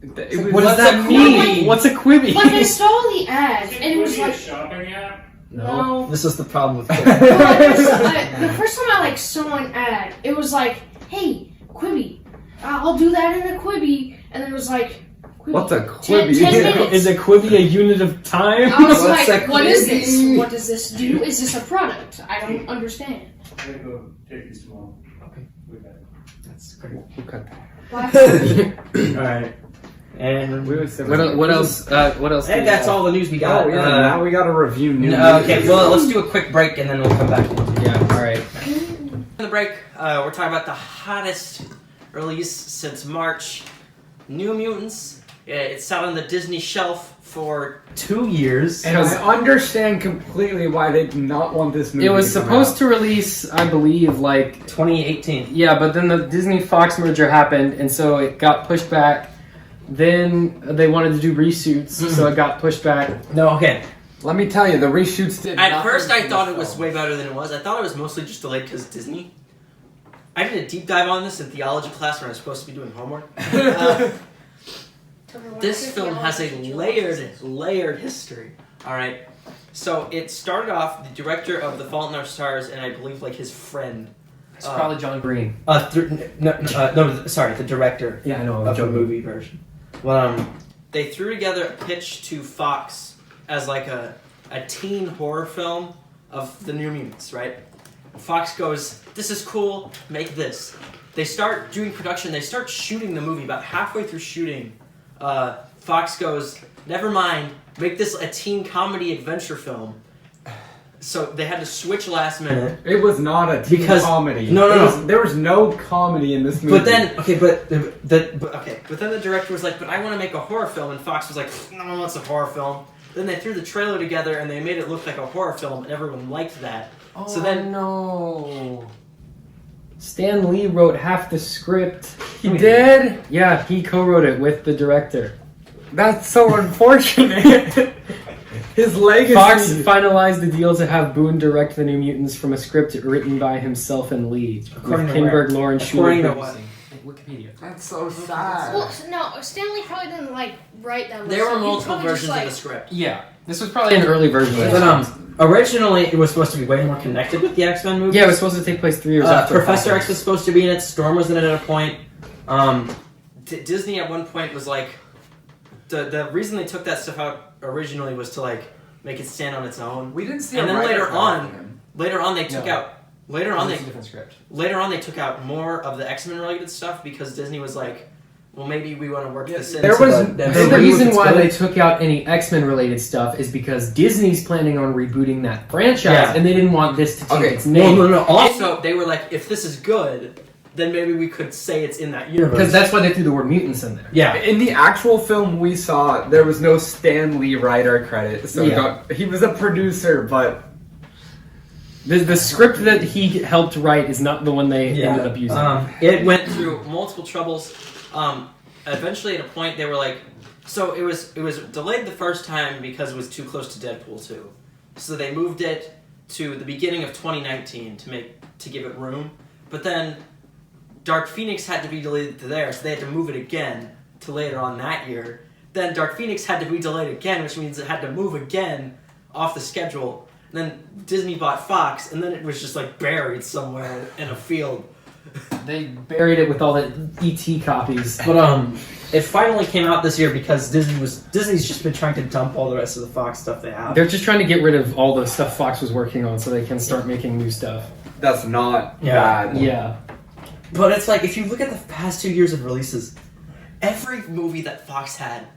What does that mean? What's a Quibi? Like I saw the ad, and it was like shopping app. no. This is the problem with No, the first time I saw an ad, it was like, "Hey, Quibi, I'll do that in a Quibi," and then it was like, Quibi. What's a 10 Quibi? minutes. Is a Quibi a unit of time? I was What's like, a "What is Quibi? this? What does this do? Is this a product? I don't understand." I'm gonna go take these tomorrow. Okay. With that. That's great. Who cut that? Why? Alright. And What else? What else? I think that's all the news we got. Oh yeah, now we gotta review new. Okay, well, let's do a quick break and then we'll come back. Yeah. All right. In the break, we're talking about the hottest release since March, New Mutants. It sat on the Disney shelf for 2 years. And I understand completely why they did not want this movie. It was to come supposed out. to release, I believe, like 2018. yeah, but then the Disney Fox merger happened, and so it got pushed back. Then they wanted to do reshoots, so it got pushed back. No, okay. Let me tell you, the reshoots did. At not first, I improve thought the it was film. way better than it was. I thought it was mostly just delayed because Disney. I did a deep dive on this in theology class when I was supposed to be doing homework. This film has a layered history. All right, so it started off the director of The Fault in Our Stars, and I believe like his friend. It's probably John Green. Sorry, the director Yeah, I know. of the movie version. Well, they threw together a pitch to Fox as like a teen horror film of the New Mutants, right? Fox goes, "This is cool, make this." They start doing production, they start shooting the movie. About halfway through shooting, Fox goes, "Never mind, make this a teen comedy adventure film." So they had to switch last minute. It was not a teen Because- comedy. No. There was no comedy in this movie. But then, but then the director was like, "But I want to make a horror film," and Fox was like, "No, it's a horror film." Then they threw the trailer together and they made it look like a horror film, and everyone liked that. So then, no. Stan Lee wrote half the script. He did? Yeah, he co-wrote it with the director. That's so unfortunate. His legacy. Fox finalized the deal to have Boone direct the New Mutants from a script written by himself and Lee. According with to where? Kinberg, Lauren, According Schuler, to what? Wikipedia. That's so sad. Well, no, Stanley probably didn't write that. there were He multiple probably just, versions of the script. Yeah, this was probably an early version of it. But originally it was supposed to be way more connected with the X-Men movies. Yeah, it was supposed to take place 3 years after. Professor X was supposed to be in it. Storm was in it at a point. Disney at one point was like, the reason they took that stuff out originally was to like make it stand on its own. We didn't see And a then writer later for on him. they took out. Later on, a different script. Later on, they took out more of the X-Men related stuff because Disney was like, "Well, maybe we want to work this in." there so was- that there And MCU the was- reason fits why good." they took out any X-Men related stuff is because Disney's planning on rebooting that franchise, Yeah. and they didn't want this to take Okay, its name. no. Also, they were like, "If this is good, then maybe we could say it's in that universe." Because that's why they threw the word mutants in there. yeah. In the actual film we saw, there was no Stan Lee writer credit, so Yeah. he was a producer, but The script that he helped write is not the one they ended up using. It went through multiple troubles. Eventually, at a point, they were like, so it was delayed the first time because it was too close to Deadpool 2. So they moved it to the beginning of 2019 to give it room. But then Dark Phoenix had to be delayed to there, so they had to move it again to later on that year. Then Dark Phoenix had to be delayed again, which means it had to move again off the schedule. And then Disney bought Fox, and then it was just like buried somewhere in a field. They buried it with all the ET copies. But it finally came out this year because Disney's just been trying to dump all the rest of the Fox stuff they have. They're just trying to get rid of all the stuff Fox was working on so they can start making new stuff. that's not Yeah. bad. Yeah. But it's like if you look at the past 2 years of releases, every movie that Fox had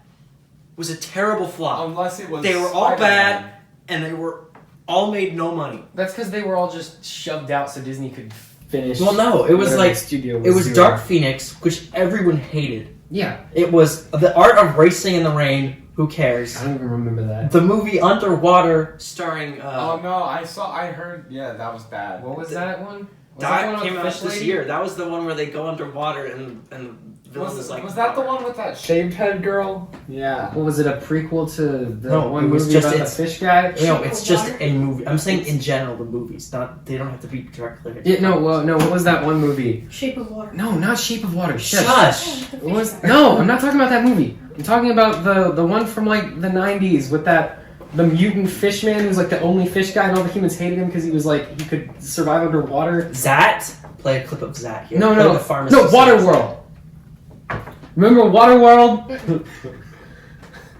was a terrible flop. Unless it was They were all Spider-Man. bad, and they were all made no money. That's because they were all just shoved out so Disney could finish. Well, no, it was whatever like the studio it was doing. Dark Phoenix, which everyone hated. Yeah, It was the art of racing in the rain. Who cares? I don't even remember that. The movie Underwater, starring Oh no, I heard. Yeah, that was bad. What was that one? Was that one with came the out fish this lady? year. That was the one where they go underwater and the villain is like. Was that the one with that shaved head girl? Yeah. What was it? A prequel to the No, one it was movie just- about the it's- fish guy? No, it's just a movie. I'm saying in general the movies. Not they don't have to be directly. Yeah, no, well, no. What was that one movie? Shape of Water. No, not Shape of Water. Shush. Shush. The It was, fish guy. no, I'm not talking about that movie. I'm talking about the one from like the 90s with the mutant fish man who's like the only fish guy and all the humans hated him because he was like he could survive underwater. Zat. Play a clip of Zat here. No, Play no, the pharmacist. no, Waterworld. Remember Waterworld?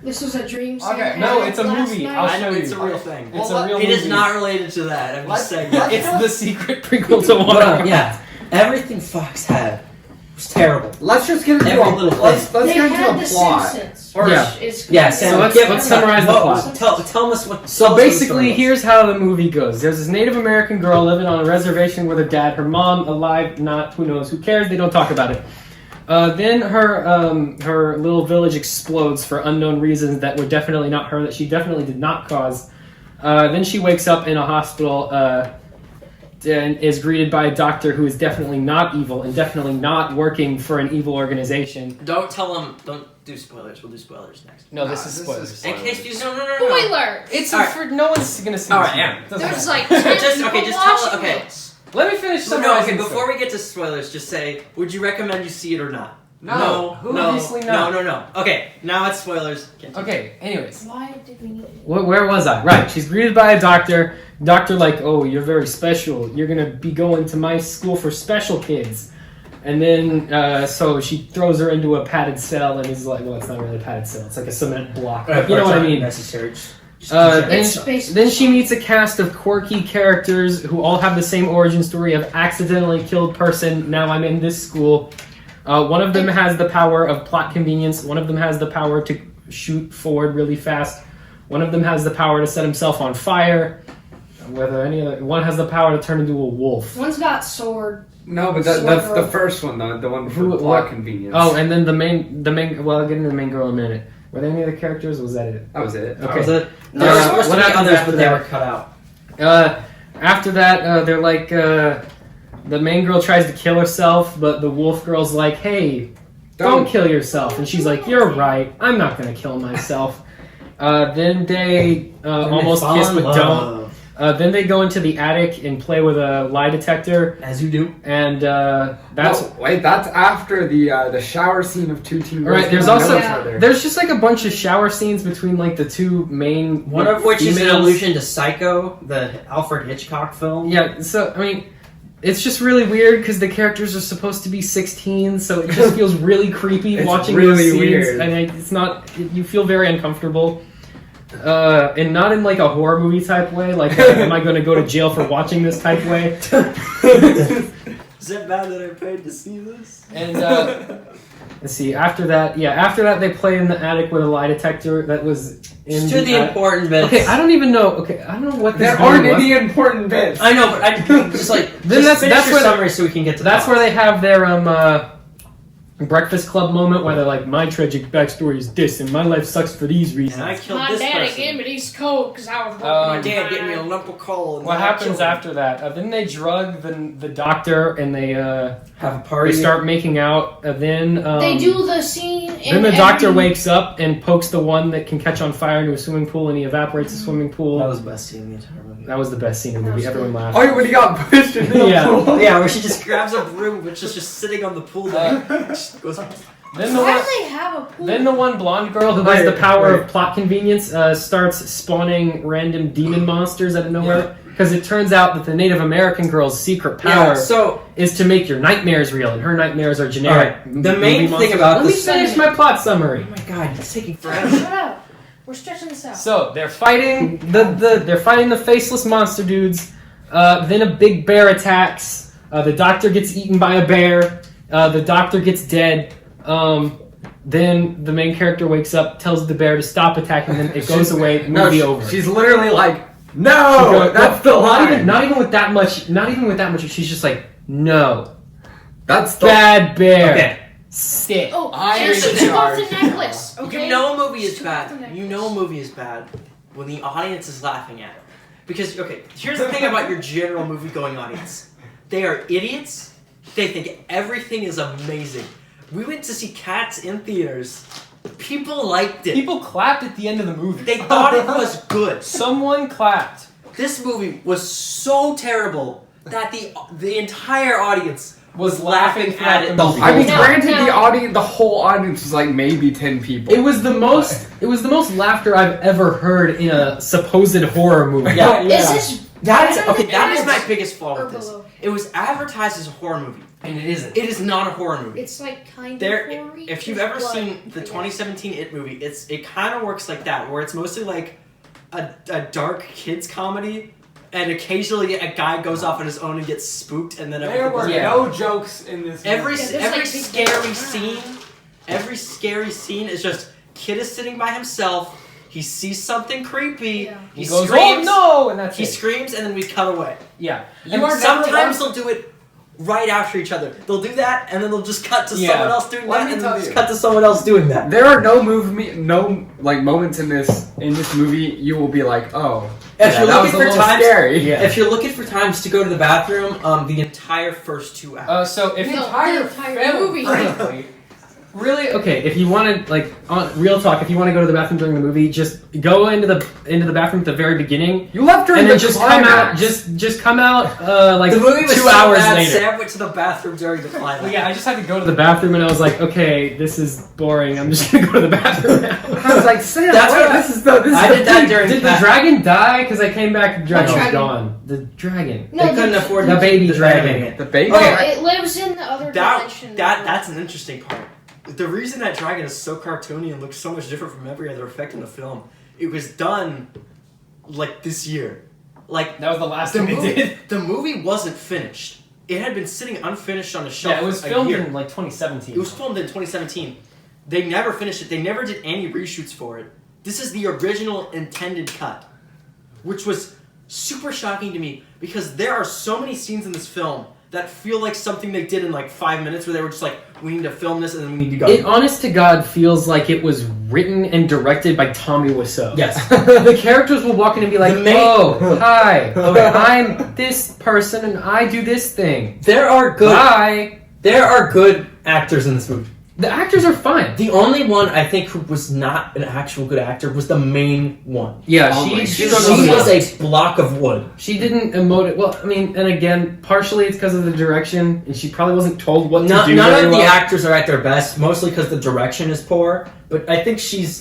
This was a dream. Okay, Sam no, had it's a last movie. night. I'll I know show it's you. a real thing. It's Well, a real It movie. is not related to that. I'm just saying. let's- It's the secret prequel to But, Waterworld. yeah, everything Fox had was terrible. Let's just get into Every a, little let's thing. They get had into The a plot. Simpsons. Or- which Yeah. is Yeah, kind Sam. of- let's summarize the plot. Tell us what. So tell us what the basically, story was. here's how the movie goes. There's this Native American girl living on a reservation with her dad, her mom alive, not, who knows, who cares, they don't talk about it. Then her little village explodes for unknown reasons that were definitely not her, that she definitely did not cause. Then she wakes up in a hospital and is greeted by a doctor who is definitely not evil and definitely not working for an evil organization. Don't tell them. Don't do spoilers. We'll do spoilers next. No, Nah, this is this spoilers. is- In case you no. Spoiler! It's All right. for no one's gonna see. All this right, movie. yeah. It doesn't There's matter. like 10 Just- people okay, just tell- watching okay. this. Let me finish No, summarizing. okay. this. Before we get to spoilers, just say, would you recommend you see it or not? No, obviously not. No. Okay, now it's spoilers. Continue. Okay, anyways. Why did we need it? Where was I? Right, she's greeted by a doctor. Doctor like, oh, you're very special. You're gonna be going to my school for special kids. And then, so she throws her into a padded cell, and he's like, well, it's not really a padded cell. It's like a cement block. But you know what I mean. Necessary. It's basically- Then she meets a cast of quirky characters who all have the same origin story of accidentally killed person. Now I'm in this school. One of them has the power of plot convenience. One of them has the power to shoot forward really fast. One of them has the power to set himself on fire. Whether any other one has the power to turn into a wolf. One's got sword. No, but Sword that's the girl. first one, the one for Who- plot what? convenience. Oh, and then the main. Well, I'll get into the main girl in a minute. Were there any other characters? Or was that it? that was it. Okay. Was it? No, There were supposed what to be happens others, after but they that? were cut out. After that, they're like, the main girl tries to kill herself, but the wolf girl's like, hey, don't kill yourself. And she's like, you're right, I'm not gonna kill myself. Then they almost fall kiss in but love. don't. Then they go into the attic and play with a lie detector, As you do. and that's... No, wait, that's after the shower scene of two teen girls. Alright, there's who know also... each other. There's just like a bunch of shower scenes between like the two main... One of which is an females. allusion to Psycho, the Alfred Hitchcock film. Yeah, so, I mean... It's just really weird because the characters are supposed to be 16, so it just feels really creepy It's watching really those scenes. weird. And it's not, you feel very uncomfortable. And not in like a horror movie type way, like, am I going to go to jail for watching this type way? Is it bad that I paid to see this? And, let's see, after that they play in the attic with a lie detector that was in Just do the attic. important bits. Okay, I don't even know, I don't know what this There movie aren't was. any important bits. I know, but I just like Then just that's finish your where summary so we can get to That's the where they have their Breakfast Club moment where they're like, my tragic backstory is this, and my life sucks for these reasons. And I killed My this daddy person. gave me these codes because I was working. Oh, My on dad mine. gave me a lump of coal. And What then I happens killed him. after that? Then they drug the doctor and they Have a party. they start making out. Then They do the scene. Then the doctor wakes up and pokes the one that can catch on fire into a swimming pool, and he evaporates the swimming pool. That was the best scene in the entire movie. That was the best scene in the movie. Everyone laughed. Oh, when he got pushed into the Yeah. pool. Yeah, where she just grabs a broom, which is just sitting on the pool deck. Just goes, Then the Why one, do they have a pool? then the one blonde girl who has the Wait, power wait. of plot convenience starts spawning random demon monsters out of nowhere. Because it turns out that the Native American girl's secret power yeah, so is to make your nightmares real, and her nightmares are generic. Alright, the movie main thing monsters. about Let me this- finish my plot summary. oh my god, it's taking Shut forever. up. We're stretching this out. So they're fighting they're fighting the faceless monster dudes. Then a big bear attacks. The doctor gets eaten by a bear. The doctor gets dead. Then the main character wakes up, tells the bear to stop attacking them. It goes away. Movie over. She's literally like, no, that's the not line. even, not even with that much. Not even with that much. She's just like, no, That's the bad bear. Okay. Stick. Oh, I'm and she in took off charge. the necklace. Okay. You know a movie is She took off the bad. necklace. You know a movie is bad when the audience is laughing at it. Because, okay, here's the thing about your general movie-going audience. They are idiots. They think everything is amazing. We went to see Cats in theaters. People liked it. People clapped at the end of the movie. They thought it was good. Someone clapped. This movie was so terrible that the entire audience was laughing at it the whole I mean, No, granted, no. the whole audience was like maybe 10 people. It was the most. It was the most laughter I've ever heard in a supposed horror movie. Yeah. Is this That is better okay. than That is my Cats biggest flaw or with this. below? It was advertised as a horror movie, And it isn't. it is not a horror movie. It's like kind There, of gory. if you've There's ever blood, seen the I guess. 2017 It movie, it kind of works like that, where it's mostly like a dark kids comedy, and occasionally a guy goes off on his own and gets spooked, and then There everything were goes Yeah. no jokes in this Every movie. Yeah, there's, every like, big scary jokes. scene, every scary scene is just kid is sitting by himself. He sees something creepy. Yeah. He goes, screams. "Oh no!" and that's He it. screams, and then we cut away. Yeah. And sometimes they'll do it right after each other. They'll do that, and then they'll just cut to Yeah. someone else doing Let that, me and tell then just you. cut to someone else doing that. There are no moments in this movie you will be like, oh, If yeah, you're that looking was a for little times, scary. Yeah. if you're looking for times to go to the bathroom, the entire first 2 hours. So if No, you the entire movie. frankly, really, okay. If you want to, like, on real talk, if you want to go to the bathroom during the movie, just go into the bathroom at the very beginning, You left her and in then the just come out. climax. Just come out like the movie was 2 so hours bad, later. Sam went to the bathroom during the climax. Well, yeah, I just had to go to the bathroom, and I was like, okay, this is boring. I'm just gonna go to the bathroom now. I was like, Sam, That's wait, what this is the I did that peak. during Did the that. dragon die? Because I came back, the dragon was dragon? gone. The dragon. No, They couldn't afford the baby the dragon. The baby. No, Okay. it lives in the other That dimension. that's an interesting part. The reason that dragon is so cartoony and looks so much different from every other effect in the film, it was done like this year. Like That was the last the thing they movie, did. the movie wasn't finished. It had been sitting unfinished on a shelf. Yeah, it was a filmed year. in like 2017. It was filmed in 2017. They never finished it. They never did any reshoots for it. This is the original intended cut, which was super shocking to me because there are so many scenes in this film that feel like something they did in like 5 minutes where they were just like, we need to film this and then we need to go. It, honest to God, feels like it was written and directed by Tommy Wiseau. Yes. The characters will walk in and be like, The main- "Oh, hi, I'm this person and I do this thing." There are good Hi. There are good actors in this movie. The actors are fine. The only one I think who was not an actual good actor was the main one. Yeah, Oh my she God. struggled She a was lot. a block of wood. She didn't emote it well. I mean, and again, partially it's because of the direction, and she probably wasn't told what to do. None very of the well. actors are at their best, mostly because the direction is poor. But I think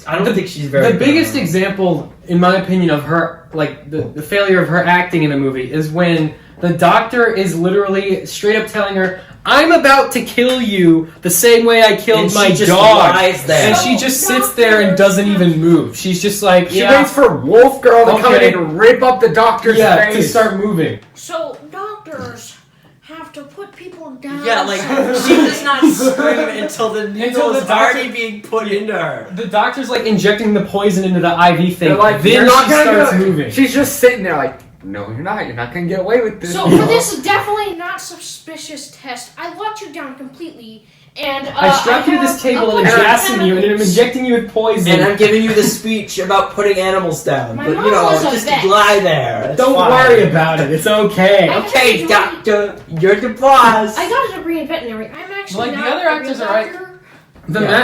I don't think she's very The good. biggest example, in my opinion, of her, like the failure of her acting in a movie, is when the doctor is literally straight up telling her, "I'm about to kill you the same way I killed And she my just dog," lies there. and she just sits there and doesn't even move. She's just like, She yeah, waits for Wolf Girl to come Okay. in and rip up the doctor's yeah, to face. start moving. So doctors have to put people down. Yeah, like she does not scream until the needle the is doctor- already being put into her. The doctor's like injecting the poison into the IV thing. They're like, then you're not she gonna starts do it. moving. She's just sitting there like, no, you're not. You're not gonna get away with this. So for this definitely not suspicious test, I locked you down completely, and I strap you to this table and I'm gassing you, and I'm injecting you with poison. And I'm giving you the speech about putting animals down. My But mom you know, was a just vet. lie there. It's Don't fine. worry about it. It's okay. Okay, doctor, you're the boss. I got a degree in veterinary. I'm actually Like, the not other a actors real are right. doctor.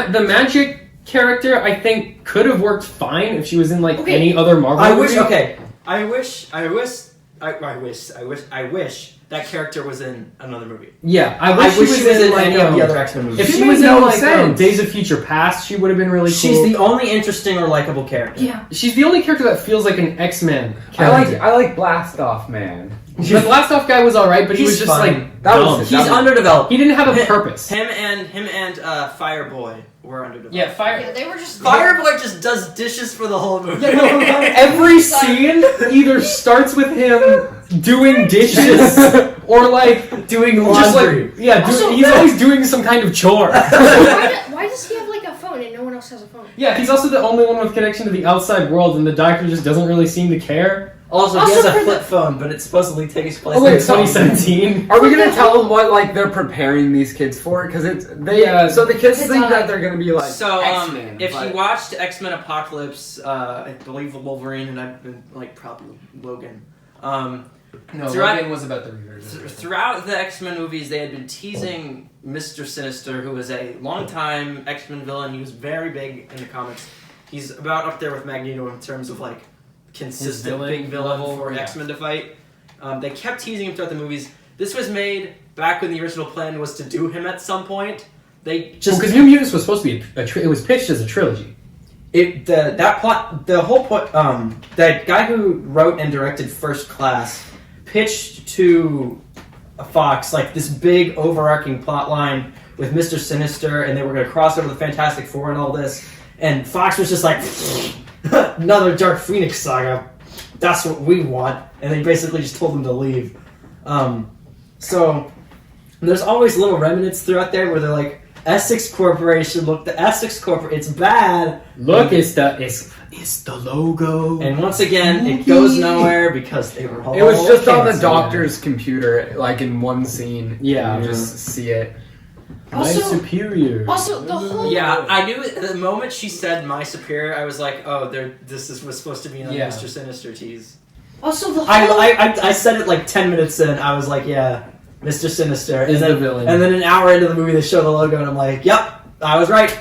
The magic character, I think, could have worked fine if she was in like Okay. any other Marvel I movie. wish. Okay, I wish that character was in another movie. Yeah, I I wish, wish she was in like any of the other X-Men movies. If She she made was in no like sense. Days of Future Past, she would have been really cool. She's the only interesting or likable character. Yeah. She's the only character that feels like an X-Men I character. like Blast Off Man. The Blast Off guy was alright, but he was He's just fine. like That dumb. was- He's underdeveloped. He didn't have a purpose. Him and Fireboy were underdeveloped. Yeah, Fire. Yeah, they were just Fireboy just does dishes for the whole movie. Every scene either starts with him doing dishes or like doing just laundry. like Also, he's always doing some kind of chore. why does he have like a phone? phone and no one else has a phone. Yeah, he's also the only one with connection to the outside world, and the doctor just doesn't really seem to care. Also, he has a flip phone, but it supposedly takes place Oh, wait, in 2017. Are we gonna tell them what like they're preparing these kids for? Because so the kids think that they're gonna be like So, X-Men. if but- you watched X-Men Apocalypse, I believe Wolverine and I've been like probably Logan. no, throughout- Logan was about the readers. Throughout the X-Men movies, they had been teasing Mr. Sinister, who was a longtime X-Men villain. He was very big in the comics. He's about up there with Magneto in terms of like consistent villain big villain level, for yeah. X-Men to fight. They kept teasing him throughout the movies. This was made back when the original plan was to do him at some point. They just Because New Mutants was supposed to be it was pitched as a trilogy. that guy who wrote and directed First Class pitched to Fox like this big overarching plot line with Mr. Sinister, and they were going to cross over the Fantastic Four and all this. And Fox was just like, another Dark Phoenix saga. That's what we want. And they basically just told them to leave. So there's always little remnants throughout there where they're like, Essex Corporation, look, the Essex Corporation, it's bad. Look, it's the logo. And once again, it goes nowhere because they were all It was just on the canceled. doctor's computer, like in one scene. Yeah. You just see it. My Also- superior. Also, the whole Yeah, I knew it, the moment she said "my superior," I was like, "Oh, was supposed to be another Yeah. Mr. Sinister tease." Also, the whole I said it like 10 minutes in. I was like, "Yeah, Mr. Sinister Is and the villain. And then an hour into the movie, they show the logo, and I'm like, "Yep, I was right.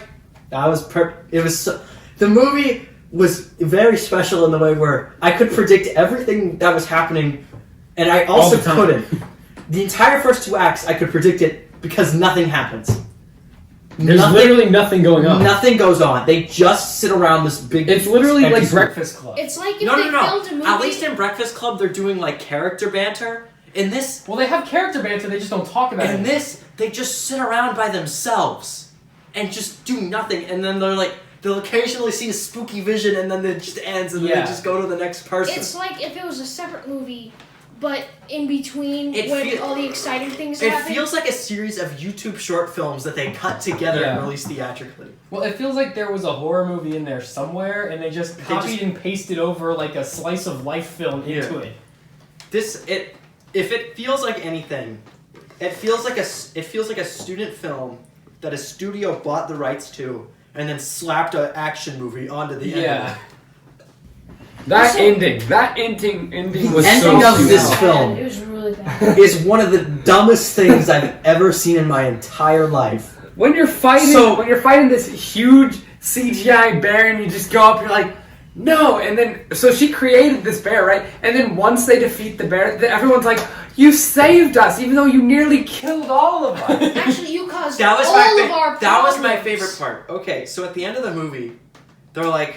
That was It was the movie was very special in the way where I could predict everything that was happening, and I All also the time. couldn't. The entire first 2 acts, I could predict it because nothing happens. There's literally nothing going on. Nothing goes on. They just sit around this big. It's literally empty like school. Breakfast Club. it's like if No, they no, no. filmed a movie. At least in Breakfast Club, they're doing like character banter. In this, Well, they have character banter, they just don't talk about in it. this, they just sit around by themselves and just do nothing. And then they'll occasionally see a spooky vision, and then it just ends, and then Yeah. they just go to the next person. It's like if it was a separate movie, but in between It when feel- all the exciting things It happen. feels like a series of YouTube short films that they cut together Yeah. and release theatrically. Well, it feels like there was a horror movie in there somewhere, and they just copied and pasted over like a slice of life film into it. If it feels like anything, it feels like a student film that a studio bought the rights to and then slapped an action movie onto the end. Yeah. That Also- ending was ending so of stupid. this Bad. film. It was really bad. Is one of the dumbest things I've ever seen in my entire life. When you're fighting this huge CGI bear and you just go up, you're like, no, and then so she created this bear, right? And then once they defeat the bear, everyone's like, you saved us, even though you nearly killed all of us. Actually, you caused That was all of our that was my problems. favorite part. Okay, so at the end of the movie, they're like,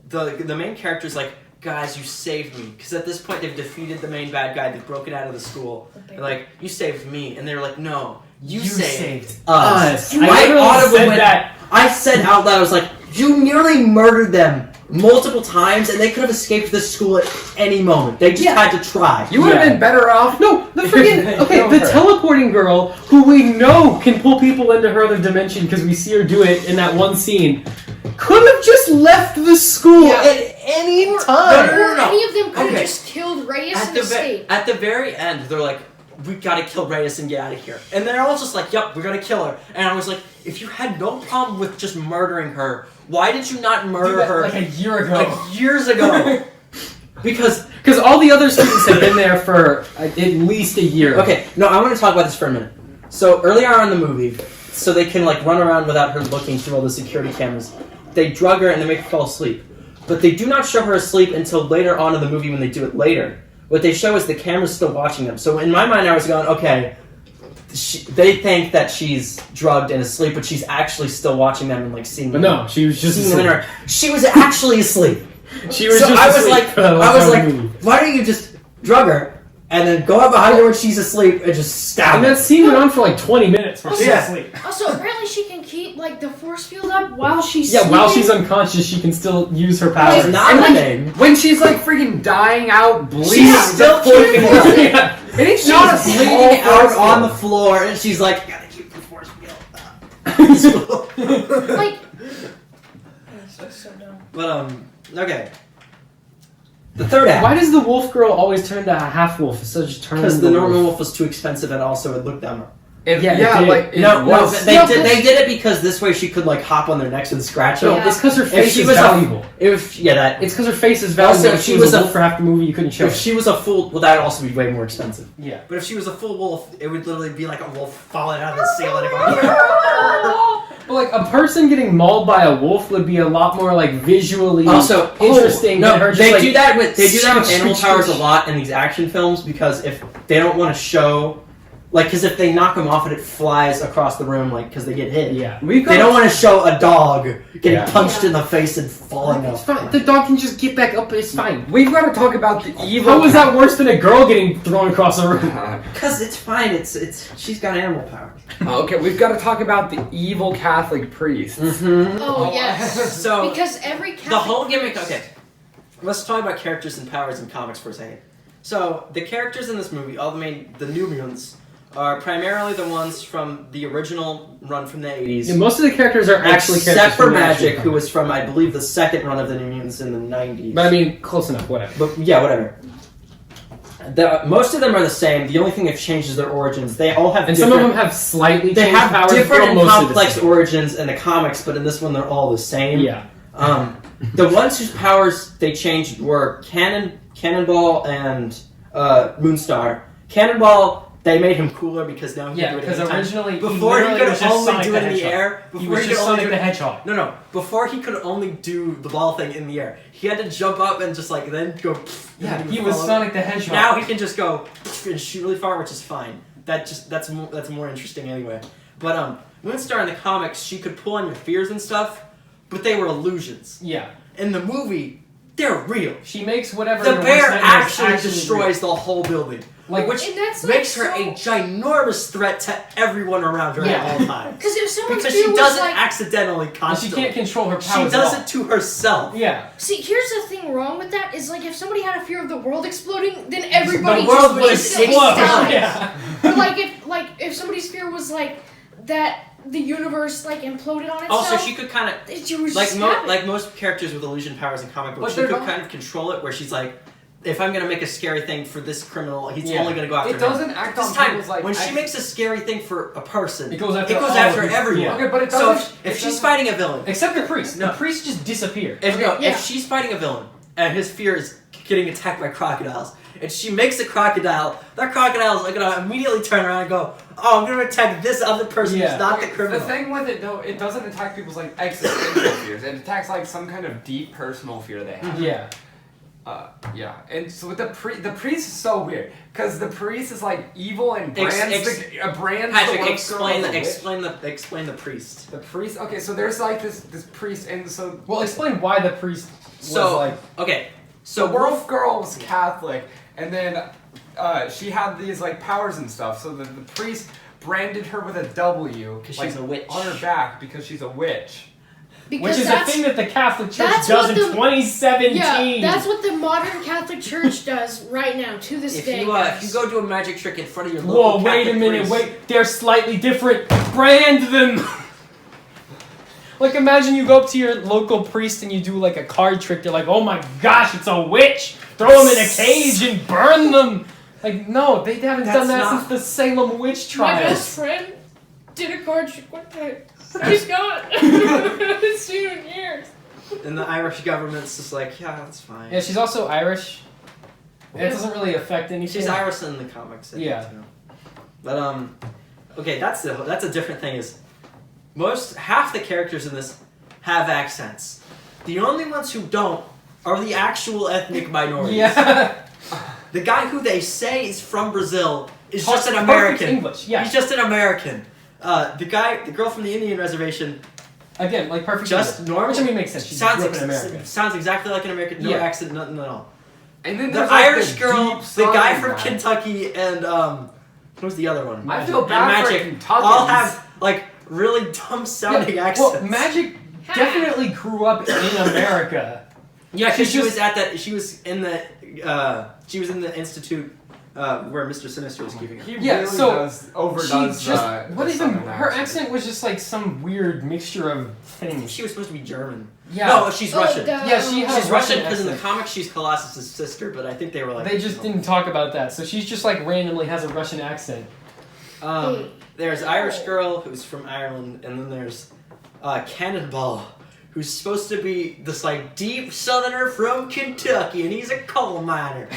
the main character's like, guys, you saved me. Because at this point, they've defeated the main bad guy. They've broken out of the school. They're like, you saved me. And they're like, no, you saved us. I I literally audibly said went- that. I said out loud, I was like, you nearly murdered them multiple times, and they could have escaped this school at any moment. They just had to try. You would have Yeah. been better off. No, the freaking Kill the her. teleporting girl, who we know can pull people into her other dimension because we see her do it in that one scene, could have just left the school at any time. No. Or any of them could have Okay. just killed Reyes At and the, escaped. at the very end, they're like, we gotta kill Reyes and get out of here. And they're all just like, yep, we're gonna kill her. And I was like, if you had no problem with just murdering her, why did you not murder her like a year ago. like years ago? Because, All the other students have been there for at least a year. okay, no, I want to talk about this for a minute. So earlier on in the movie, so they can like run around without her looking through all the security cameras, they drug her and they make her fall asleep. But they do not show her asleep until later on in the movie when they do it later. What they show is the camera's still watching them. So in my mind, I was going, okay, they think that she's drugged and asleep, but she's actually still watching them and like seeing But them. no, she was just seeing them in asleep. her. She was actually asleep. She was So just I was asleep like, for the movie. why don't you just drug her and then go out behind her when she's asleep and just stab And her? that scene went on for like 20 minutes where she's Yeah. asleep. Also, apparently she can keep like the force field up while she's Yeah, while sleeping. she's unconscious, she can still use her It's powers. not And her when- name. When she's like freaking dying out, bleeding, She's still keeping her. Yeah. and it's She's not a small bleeding out force on the field. floor, and she's like, "I gotta keep the force field up." Like, That's so dumb. But okay. The third act. Why does the wolf girl always turn to a half wolf instead of just turning? Because the normal wolf was too expensive and also it looked dumber. Yeah, it did. like No, was. they did it because this way she could like hop on their necks and scratch them. No, it's because her face she is was a- valuable. It's because her face is valuable. Also, If she she was was a a- wolf for half the movie, you couldn't show if it. she was a full, well, that'd also be way more expensive. Yeah. But if she was a full wolf, it would literally be like a wolf falling out of the ceiling and going. But like a person getting mauled by a wolf would be a lot more like visually Also, interesting than her just they like, do that with animal scooch, powers a scooch. lot in these action films because if they don't want to show, like, because if they knock them off and it flies across the room, like, because they get hit. Yeah. They don't want to show a dog getting Yeah. punched in the face and falling It's off. fine. The dog can just get back up. It's fine. We've got to talk about the evil. How was that worse than a girl getting thrown across the room? Because it's fine. It's she's got animal powers. Okay, we've got to talk about the evil Catholic priest. Mm-hmm. Oh, yes. So Because every Catholic the whole gimmick. priest- Okay, let's talk about characters and powers in comics for a second. So the characters in this movie, the New Mutants, are primarily the ones from the original run from the 80s. Yeah, most of the characters are actually Except characters for from the action Magic, who comics. was from, I believe, the second run of the New Mutants in the 90s. But I mean, close enough. Whatever. But yeah, whatever. Most of them are the same. The only thing they've changed is their origins. They all have And some different, of them have slightly they changed have powers, different but and mostly the complex same. origins in the comics, but in this one they're all the same. Yeah. The ones whose powers they changed were Cannonball and Moonstar. Cannonball, they made him cooler because now he Yeah, can do it because anytime. originally Before he literally could was just only Sonic do the it in the Hedgehog. air. He Before was he just could only Sonic do the Hedgehog. No. Before he could only do the ball thing in the air. He had to jump up and just like then go. Yeah, and he would was fall Sonic the Hedgehog. Now he can just go and shoot really far, which is fine. That's more interesting anyway. But Moonstar in the comics, she could pull on your fears and stuff, but they were illusions. Yeah. In the movie, they're real. She makes whatever The your bear worst nightmare is actually destroys the whole building, Like, which And that's, like, makes her a ginormous threat to everyone around her Yeah. at all times. Because if someone's Because fear she was does it like, accidentally, And she constantly. can't control her powers. She at does all. it to herself. Yeah. see, here's the thing wrong with that is like if somebody had a fear of the world exploding, then everybody The world just would instantly explode. dies. Yeah. Or if somebody's fear was like that the universe like imploded on itself. Also, she could kind of you were like just happy. like most characters with illusion powers in comic books, But she they're could not- kind of control it. Where she's like, if I'm gonna make a scary thing for this criminal, he's Yeah. only gonna go after It him. doesn't act This on time, people's like. when she makes a scary thing for a person, It goes after all everyone. people. Okay, but it So doesn't. if it she's doesn't- fighting a villain, Except the priest. No. The priest just disappeared. Yeah. if she's fighting a villain and his fear is getting attacked by crocodiles, and she makes a crocodile, that crocodile is gonna immediately turn around and go, "Oh, I'm gonna attack this other person Yeah. who's not the The criminal." thing with it though, it doesn't attack people's like existential fears. It attacks like some kind of deep personal fear they have. Yeah. Yeah, and so with the priest is so weird because the priest is like evil and Ex- brands ex- brands Patrick, the explain the explain the priest. the priest. Okay, so there's like this priest, and so Well, explain why the priest was So like. okay, so so Wolf Girl was Catholic, and then she had these like powers and stuff. So the priest branded her with a W 'Cause like, she's a witch. on her back because she's a witch. because Which is a that's, thing that the Catholic Church that's does what in the- 2017. yeah, that's what the modern Catholic Church does right now to this if day. you guys. go do a magic trick in front of your local Whoa, wait a Catholic minute, priest, wait. They're slightly different. Brand them! Like, imagine you go up to your local priest and you do, like, a card trick. They're like, oh my gosh, it's a witch! Throw them in a cage and burn them! Like, no, they haven't That's done that not- since the Salem witch My trials. best friend did a card trick. What the? He's gone. It's been years. and the Irish government's just like, yeah, that's fine. Yeah, she's also Irish. And it doesn't really affect anything. She's Irish in the comics. I think, Yeah. too. But okay, that's a different thing. Is half the characters in this have accents. The only ones who don't are the actual ethnic minorities. Yeah. The guy who they say is from Brazil is Talks just an perfect American. English, yeah. He's just an American. The girl from the Indian reservation, Again, like perfect just English. normal. Which, I mean, makes sense. She sounds grew up in America. sounds exactly like an American. No Yeah. accent, nothing at all. And then The there's, like, Irish the girl, deep the guy southern from guy. Kentucky, and who's the other one? I feel And bad for Magic Kentuckyans. all have like really dumb sounding accents. Well, Magic definitely grew up in America. Yeah, because She's she was in the institute where Mr. Sinister is keeping her. He Yeah, really so overdoes she just the southern her accent was just like some weird mixture of things. She was supposed to be German. Yeah. No, she's Russian. Yeah, she has She's Russian because in the accent. comics she's Colossus' sister, but I think they were like... They just didn't talk about that, so she's just like randomly has a Russian accent. There's Irish girl who's from Ireland, and then there's Cannonball, who's supposed to be this like deep southerner from Kentucky, and he's a coal miner.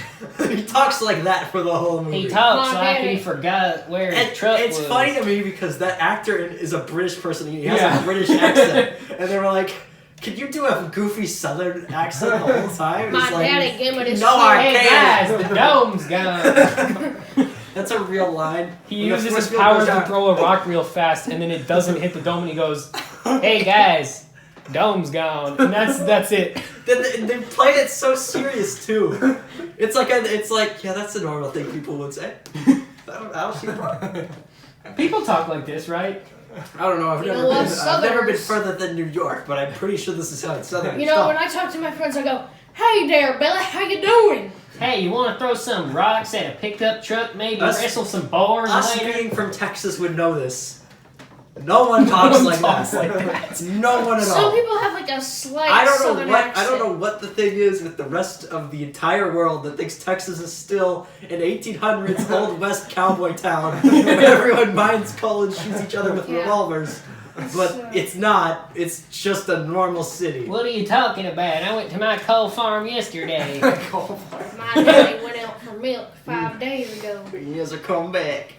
He talks like that for the whole movie. He talks My like daddy. he forgot where his And truck it's was. funny to me because that actor is a British person. He has Yeah. a British accent, and they were like, "Could you do a goofy Southern accent the whole time?" My It's like, daddy gave me this. No, I Hey can't. guys, the dome's gone. That's a real line. He When the uses his force field powers goes to out- throw a rock real fast, and then it doesn't hit the dome, and he goes, "Hey guys, dome's gone," and that's it. They play it so serious too. It's like yeah, that's a normal thing people would say. I don't see a problem. People talk like this, right? I don't know. You know what, I've never been Southerners- further than New York, but I'm pretty sure this is how it's Southern. You know, when I talk to my friends, I go, "Hey there, Billy, how you doing?" Hey, you want to throw some rocks at a pickup truck? Maybe Us- wrestle some bars Us later? being from Texas would know this. No one talks one like talks that. like that. No one at Some all. people have like a slight I don't southern know what accent. I don't know what the thing is with the rest of the entire world that thinks Texas is still an 1800s old west cowboy town where everyone mines coal and shoots each other with Yeah. revolvers. But it's not. It's just a normal city. What are you talking about? I went to my coal farm yesterday. My daddy went out for milk 5 days ago. He has a comeback.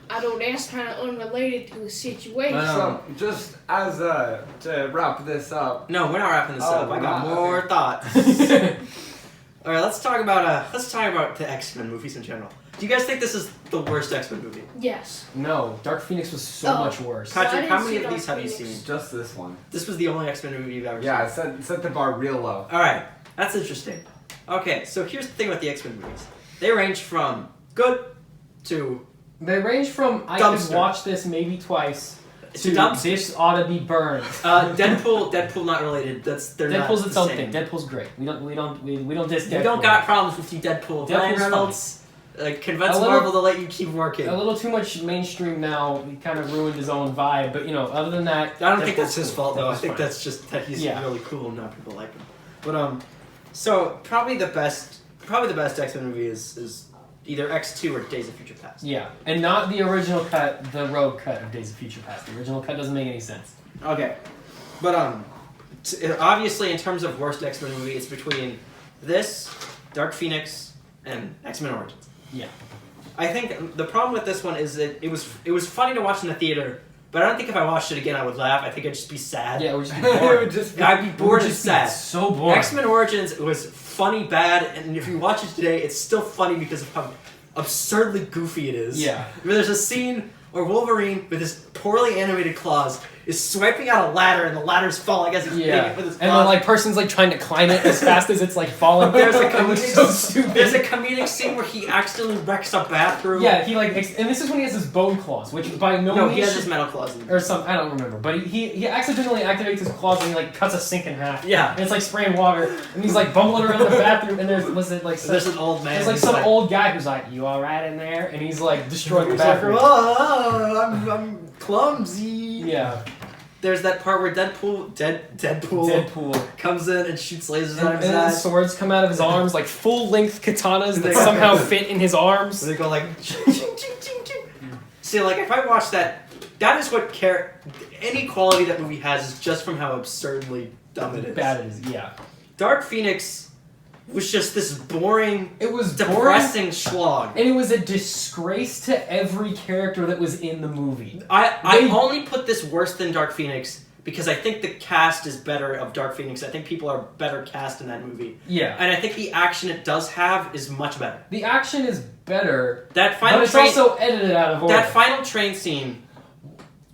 I know that's kind of unrelated to the situation. So, just as to wrap this up, No, we're not wrapping this Oh, up. I we're got not? more Okay. thoughts. All right, let's talk about the X-Men movies in general. Do you guys think this is the worst X-Men movie? Yes. No, Dark Phoenix was so Oh. much worse. Pat- Patrick, I how didn't many see of these Dark have you Phoenix. seen? just this one. This was the only X-Men movie you've ever Yeah, seen. set the bar real low. All right, that's interesting. Okay, so here's the thing with the X-Men movies. They range from good to They range from I Dumpster. could watch this maybe twice to dumpster. this ought to be burned. Deadpool not related. They're not Deadpool's the its own same. thing. Deadpool's great. We don't diss Deadpool. You don't got problems with you, Deadpool. Ryan Deadpool's Reynolds, convince A little- Marvel to let you keep working. A little too much mainstream now. He kind of ruined his own vibe. But other than that, I don't think Deadpool's that's his cool. fault though. I Deadpool's think fine. that's just that he's Yeah. really cool and not people like him. But so probably the best X-Men movie is either X2 or Days of Future Past. Yeah, and not the original cut, the road cut of Days of Future Past. The original cut doesn't make any sense. Okay, but obviously in terms of worst X-Men movie, it's between this, Dark Phoenix, and X-Men Origins. Yeah. I think the problem with this one is that it was funny to watch in the theater, but I don't think if I watched it again I would laugh. I think I'd just be sad. Yeah, it would just be It boring. would just be I'd be bored and Just be sad. so boring. X-Men Origins was funny bad, and if you watch it today, it's still funny because of how absurdly goofy it is. Yeah. There's a scene where Wolverine, with his poorly animated claws, is swiping out a ladder, and the ladder's falling as he's hitting Yeah, it with his and claws. the person's trying to climb it as fast as it's falling. There's a It was comedic, so stupid. There's a comedic scene where he accidentally wrecks a bathroom. Yeah, he and this is when he has his bone claws, which by no No, means he has should- his metal claws. In or some I don't remember, but he accidentally activates his claws and he cuts a sink in half. Yeah. and it's spraying water, and he's bumbling around the bathroom, and there's an old man. there's who's some old guy who's "You all right in there?" and he's destroying the He's like, bathroom. "Oh, I'm clumsy. Yeah, There's that part where Deadpool comes in and shoots lasers out of and his then eyes. swords come out of his arms full length katanas that They- somehow fit in his arms. So they go ching, ching, ching, ching, ching. See, if I watch that, that is what any quality that movie has is just from how absurdly dumb it is. Bad it is, yeah. Dark Phoenix was just this boring, It was boring, depressing slog. and it was a disgrace to every character that was in the movie. I only put this worse than Dark Phoenix because I think the cast is better of Dark Phoenix. I think people are better cast in that movie. Yeah. And I think the action it does have is much better. The action is better, That final but it's train, also edited out of order. that final train scene,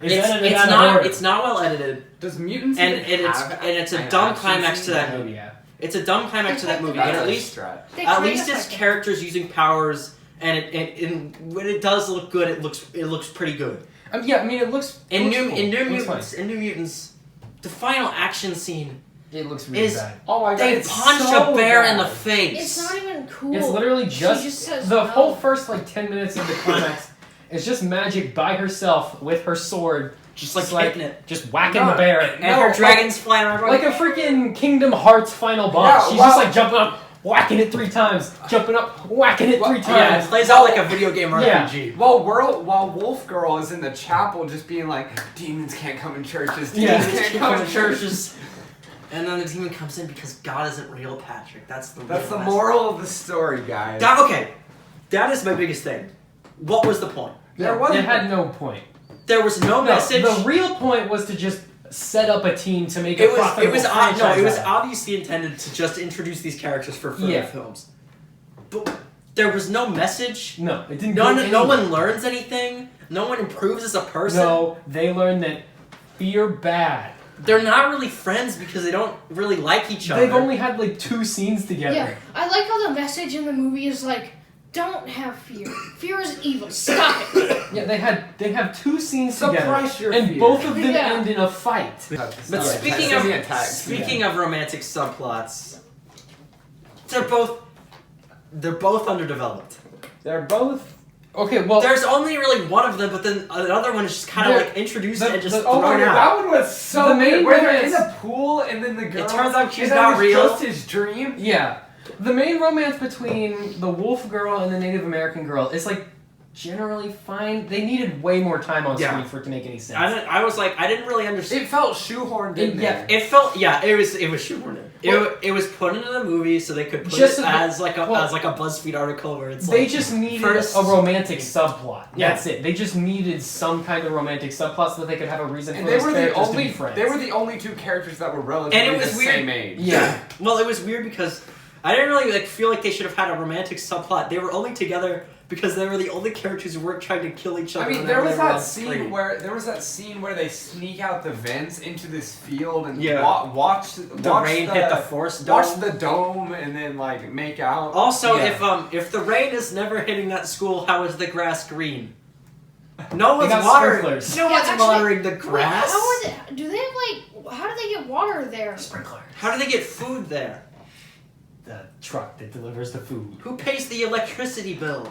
It's edited out of order. it's not well edited, Does mutants and even have it's a an dumb action climax scene? to that movie. Yeah. It's a dumb climax to that movie. And That's at a least stretch. They At tried least to it's fight characters using powers, and when it does look good, it looks pretty good. Yeah, I mean, it looks. In it looks New cool. It looks Mutants, the final action scene It looks really is bad. Oh my god, they it's punch so a bear bad. in the face. It's not even cool. It's literally She just says the no. whole first like 10 minutes of the climax is just Magic by herself with her sword, just like hitting it. just whacking No, the bear. And her dragon's flying around. Like a freaking Kingdom Hearts final boss. Yeah, She's wow. just like jumping up, whacking it 3 times, jumping up, whacking it 3 times. Yeah, it plays out like a video game Yeah. RPG. While Wolf Girl is in the chapel just being like, demons can't come in churches, demons Yeah. can't come in churches. And then the demon comes in because God isn't real, Patrick. That's the That's the real moral of the story, guys. Okay, that is my biggest thing. What was the point? There wasn't. It had no point. There was no message. The real point was to just set up a team to make it a was profitable franchise. no, it was out of obviously intended to just introduce these characters for further Yeah. films. But there was no message. No, it didn't. No go one anywhere. learns anything. No one improves as a person. No, they learned that fear bad. They're not really friends because they don't really like each other. They've only had like 2 scenes together. Yeah, I like how the message in the movie is like, don't have fear. Fear is evil. Stop it. Yeah, they have 2 scenes Suppress together, your and fear. both of them Yeah. end in a fight. But Yeah, speaking of romantic subplots, they're both underdeveloped. They're both okay. Well, There's only really one of them, but then the other one is just kind of There- like introduced the- and just the- Oh my thrown god, out. that one was so The main weird. Where they're in romance- a pool and then the girl. turns out she's and that not was real. Just his dream. yeah, the main romance between the wolf girl and the Native American girl is like generally fine. They needed way more time on Yeah. screen for it to make any sense. I was like, I didn't really understand. It felt shoehorned in Yeah. there. It felt, it was shoehorned in. Well- It was put into the movie so they could put Just it so as like a well, BuzzFeed article where it's They like just needed first- a romantic subplot. Yeah. That's it. They just needed some kind of romantic subplot so that they could have a reason And for they those were the characters to be only. friends. They were the only 2 characters that were relatively And it was the weird. same age. Yeah. Well, it was weird because I didn't really feel like they should have had a romantic subplot. They were only together because they were the only characters who weren't trying to kill each other. I mean, whenever there was they were on that screen. scene where they sneak out the vents into this field and Yeah. watch The rain hit the force dome. watch the dome and then like make out. Also, Yeah. if the rain is never hitting that school, how is the grass green? No one's got watering. sprinklers. No Yeah, one's actually, watering the Wait, grass. how are they? Do they have like? How do they get water there? Sprinkler. How do they get food there? The truck that delivers the food. Who pays the electricity bill?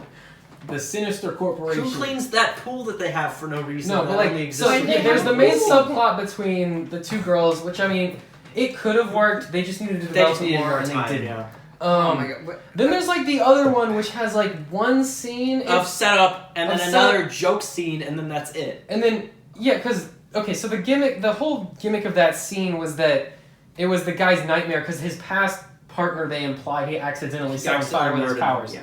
The sinister corporation. Who cleans that pool that they have for no reason? No, that but like, only so exists Wait, in they the there's have the main pool? subplot between the 2 girls, which I mean, it could have worked. They just needed to They develop just it needed more, more and they time. didn't. Yeah. Oh my god. Then there's like the other one, which has like 1 scene, Of setup and Of then setup. another joke scene, and then that's it. and then yeah, because okay, so the whole gimmick of that scene was that it was the guy's nightmare because his past partner, they imply he accidentally set on fire with his powers. Yeah.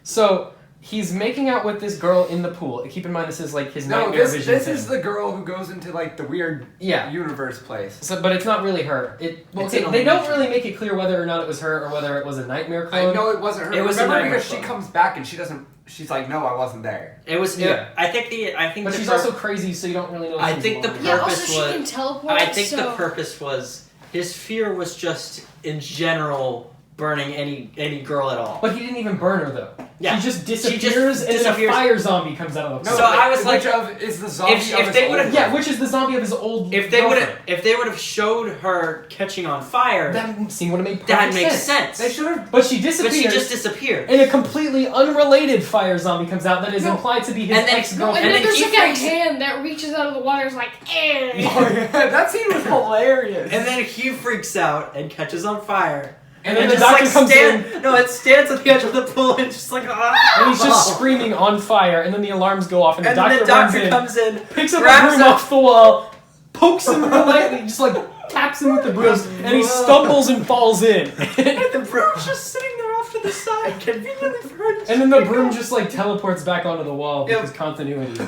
So he's making out with this girl in the pool. Keep in mind, this is like his No, nightmare this vision. is the girl who goes into like the weird Yeah. universe place. So, but it's not really her. It's Okay, an they don't illusion. really make it clear whether or not it was her or whether it was a nightmare I clone. know it wasn't her. It was a Remember nightmare because she clone. comes back and she doesn't. She's like, no, I wasn't there. It was. Yeah. I think. But the she's pur- also crazy, so you don't really know. If I she's think the lying. Yeah. Purpose Also, she was- can teleport. I think so. the purpose was his fear was just in general burning any girl at all. But he didn't even burn her though. Yeah. She just She disappears, just and then disappears. a fire zombie comes out of the No, So I was like- which of is the zombie if of his they old would've- Yeah, which is the zombie of his old. If they girlfriend. would have showed her catching on fire, That scene would have made perfect that makes sense. sense. They should have. But she But disappears. she just disappeared. and a completely unrelated fire zombie comes out that is No. implied to be his And then- ex-girlfriend. And then then there's he like a freaks- hand that reaches out of the water. Is like, eh. Oh, yeah, that scene was hilarious. And then he freaks out and catches on fire. And then the just, doctor like, comes in, No, it stands at the edge of the pool and just like and he's just screaming on fire, and then the alarms go off, and the And then doctor, the doctor runs in, comes in, picks up a grabs broom him. off the wall, pokes him real lightly, just like taps him with the broom, and he stumbles and falls in. and the broom's just sitting there off to the side, conveniently for her. to And then the pick broom up. just like teleports back onto the wall Yep. because continuity.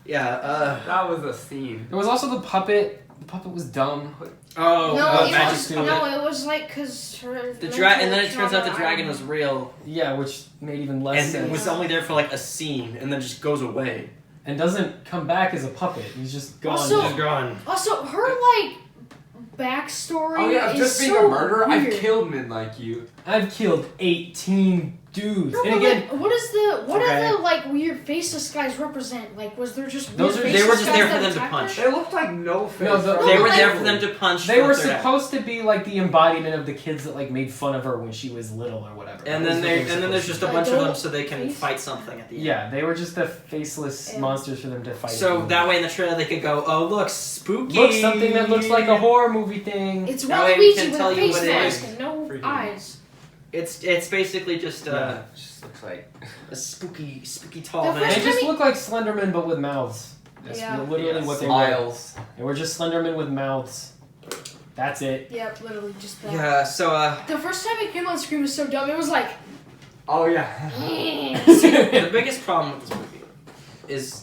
Yeah. that was a scene. There was also the puppet. The puppet was dumb. Oh, No, magic it was, stupid. no, it was like because her. The and then it turns out the dragon was real, Yeah, which made even less and sense. it was only there for like a scene, and then just goes away. And doesn't come back as a puppet. He's just gone. Also- Just gone. Also, her like backstory Oh yeah, is just being so a murderer. weird. I've killed men like you. I've killed 18 dudes. No, And but again, like, what Okay. do the like weird faceless guys represent? Like, was there just Those weird are- They faceless were just guys there for that them to attacked punch. her? They looked like no face. No, the- They were like- there for them to punch. they were with their head. supposed to be like the embodiment of the kids that like made fun of her when she was little or whatever. And That was then what they were and then supposed there's to just be. a bunch of them Adult so they can face? fight something at the end. Yeah, they were just the faceless Yeah. monsters for them to fight. So that way in the trailer they could go, oh look, spooky. look, something that looks like a horror movie thing. It's That way we Waluigi can with tell a you face what it mask is. and no Freaking- eyes. It's basically just Yeah, it just looks like. a spooky tall The man. first They just time look like Slenderman but with mouths. That's Yeah. literally what they were. Smiles. They were just Slenderman with mouths. That's it. Yep, literally just that. Yeah, so The first time it came on screen was so dumb. It was like, Oh yeah. the biggest problem with this movie is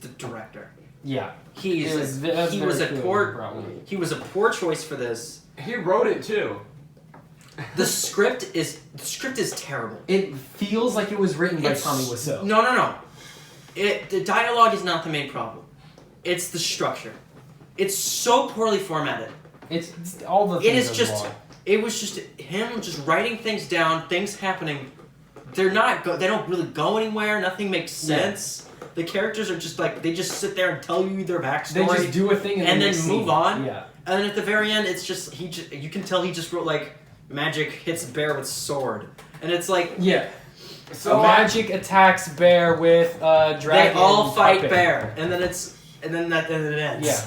the director. Yeah. He's It was- that's he very was a clearly poor the problem. he was a poor choice for this. He wrote it too. The script is terrible. It feels like it was written by It's- Tommy Wiseau. No. The dialogue is not the main problem. It's the structure. It's so poorly formatted. It's all the It things is are just wrong. it was just him just writing things down, things happening. They don't really go anywhere. Nothing makes sense. The characters are just like they just sit there and tell you their They backstory, just do a thing and, and the then next move scene. on. Yeah. and then at the very end, it's just you can tell he just wrote like magic hits bear with sword, and it's like Yeah. So Magic attacks bear with dragon. they all fight puppet. bear, and then it ends. Yeah.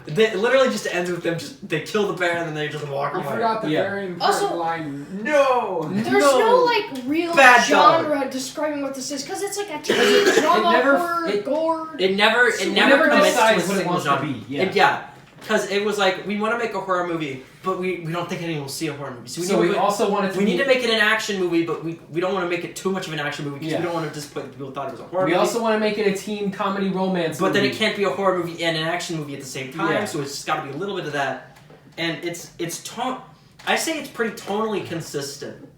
It literally just ends with them they kill the bear and then they just walk I away. forgot the Yeah. very important Also- line. No. there's no like real Bad genre describing what this is because it's like a teen drama, never- horror, it- gore. It never never commits decides to a what it single wants to genre. be, yeah. Yeah, because it was like we want to make a horror movie, but we don't think anyone will see a horror movie. So we also wanted to. we need to make it an action movie, but we don't want to make it too much of an action movie because Yeah. we don't want to disappoint the people who thought it was a horror We movie. also want to make it a teen comedy romance. But then movie. it can't be a horror movie and an action movie at the same time, Yeah. so it's just got to be a little bit of that. And it's tone. I say it's pretty tonally consistent,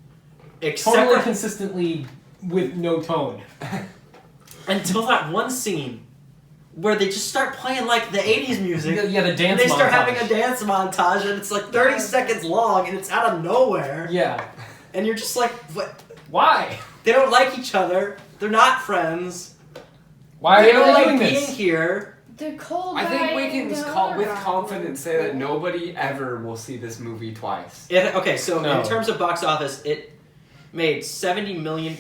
except Totally for, consistently with no tone. until that one scene where they just start playing like the '80s music. Yeah, the And dance. they start montage. having a dance montage, and it's like 30 seconds long, and it's out of nowhere. Yeah. And you're just like, what? Why? They don't like each other. They're not friends. Why are They they don't like doing being this? here. The cold I think guy we and can the with other guy. confidence say that nobody ever will see this movie twice. Okay, so No. in terms of box office, it made $7 million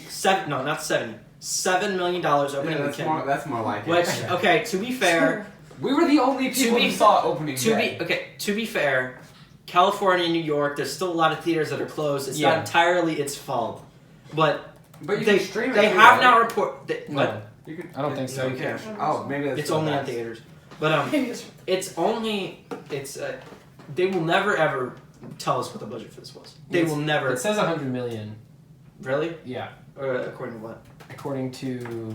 opening weekend. That's more like Which, it. okay, to be fair, We were the only people be- who saw it opening day. to be fair, California and New York, there's still a lot of theaters that are closed. It's Yeah. not entirely its fault, but But you they can stream it. they too, have right? not reported. No. You can, I don't think so. You can. Oh, maybe that's It's what only on that's- theaters, but they will never ever tell us what the budget for this was. They It's- will never. It says 100 million. Really? Yeah. According to what? According to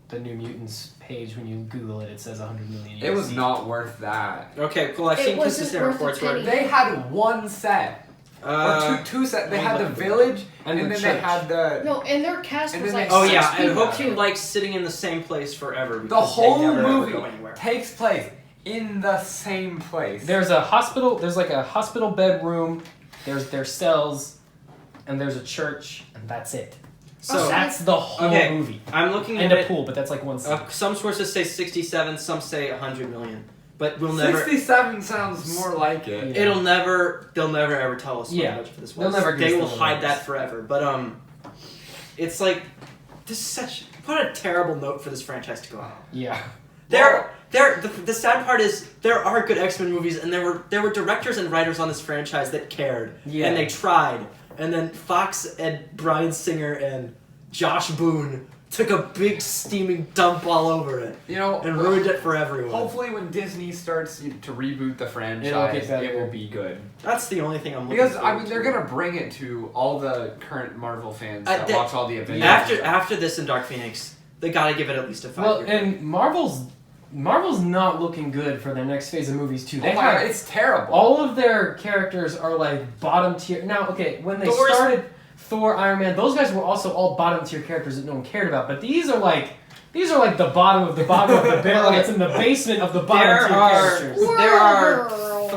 the New Mutants page, when you Google it, it says 100 million. It was USD. not worth that. Okay, cool. I've It seen wasn't consistent worth a reports where. penny. They had one set. Or two sets. They had the village, and and the then they church. had the No, and their cast And was then like they- Oh six yeah, I people. hope you like sitting in the same place forever. the Because whole they never, ever movie go anywhere. takes place in the same place. There's a hospital. There's like a hospital bedroom. There's their cells, and there's a church, and that's it. So That's the whole okay. movie. I'm looking And at a it. pool, but that's like one scene. Some sources say 67, some say 100 million, but we'll never. 67 sounds more like it. Yeah. They'll never ever tell us what Yeah. the budget for this They'll was. never give They us will the hide numbers. that forever. But it's like this is such what a terrible note for this franchise to go out. Yeah. The sad part is there are good X-Men movies, and there were directors and writers on this franchise that cared, Yeah. and they tried, and then Fox and Bryan Singer and Josh Boone took a big steaming dump all over it You know, and ruined it for everyone. hopefully when Disney starts to reboot the It'll franchise, get better. it will be good. That's the only thing I'm looking Because, forward I mean, they're to. going to bring it to all the current Marvel fans that they- watch all the Avengers. After this and Dark Phoenix, they gotta give it at least a 5 Well, year. and Marvel's not looking good for their next phase of movies too. They Oh my have God, it's terrible. all of their characters are like bottom tier. Now, okay, when they Thor's- started Thor, Iron Man, those guys were also all bottom tier characters that no one cared about. But these are like the bottom of the bottom of the barrel. Okay. That's in the basement of the bottom There tier are characters. there are Girl.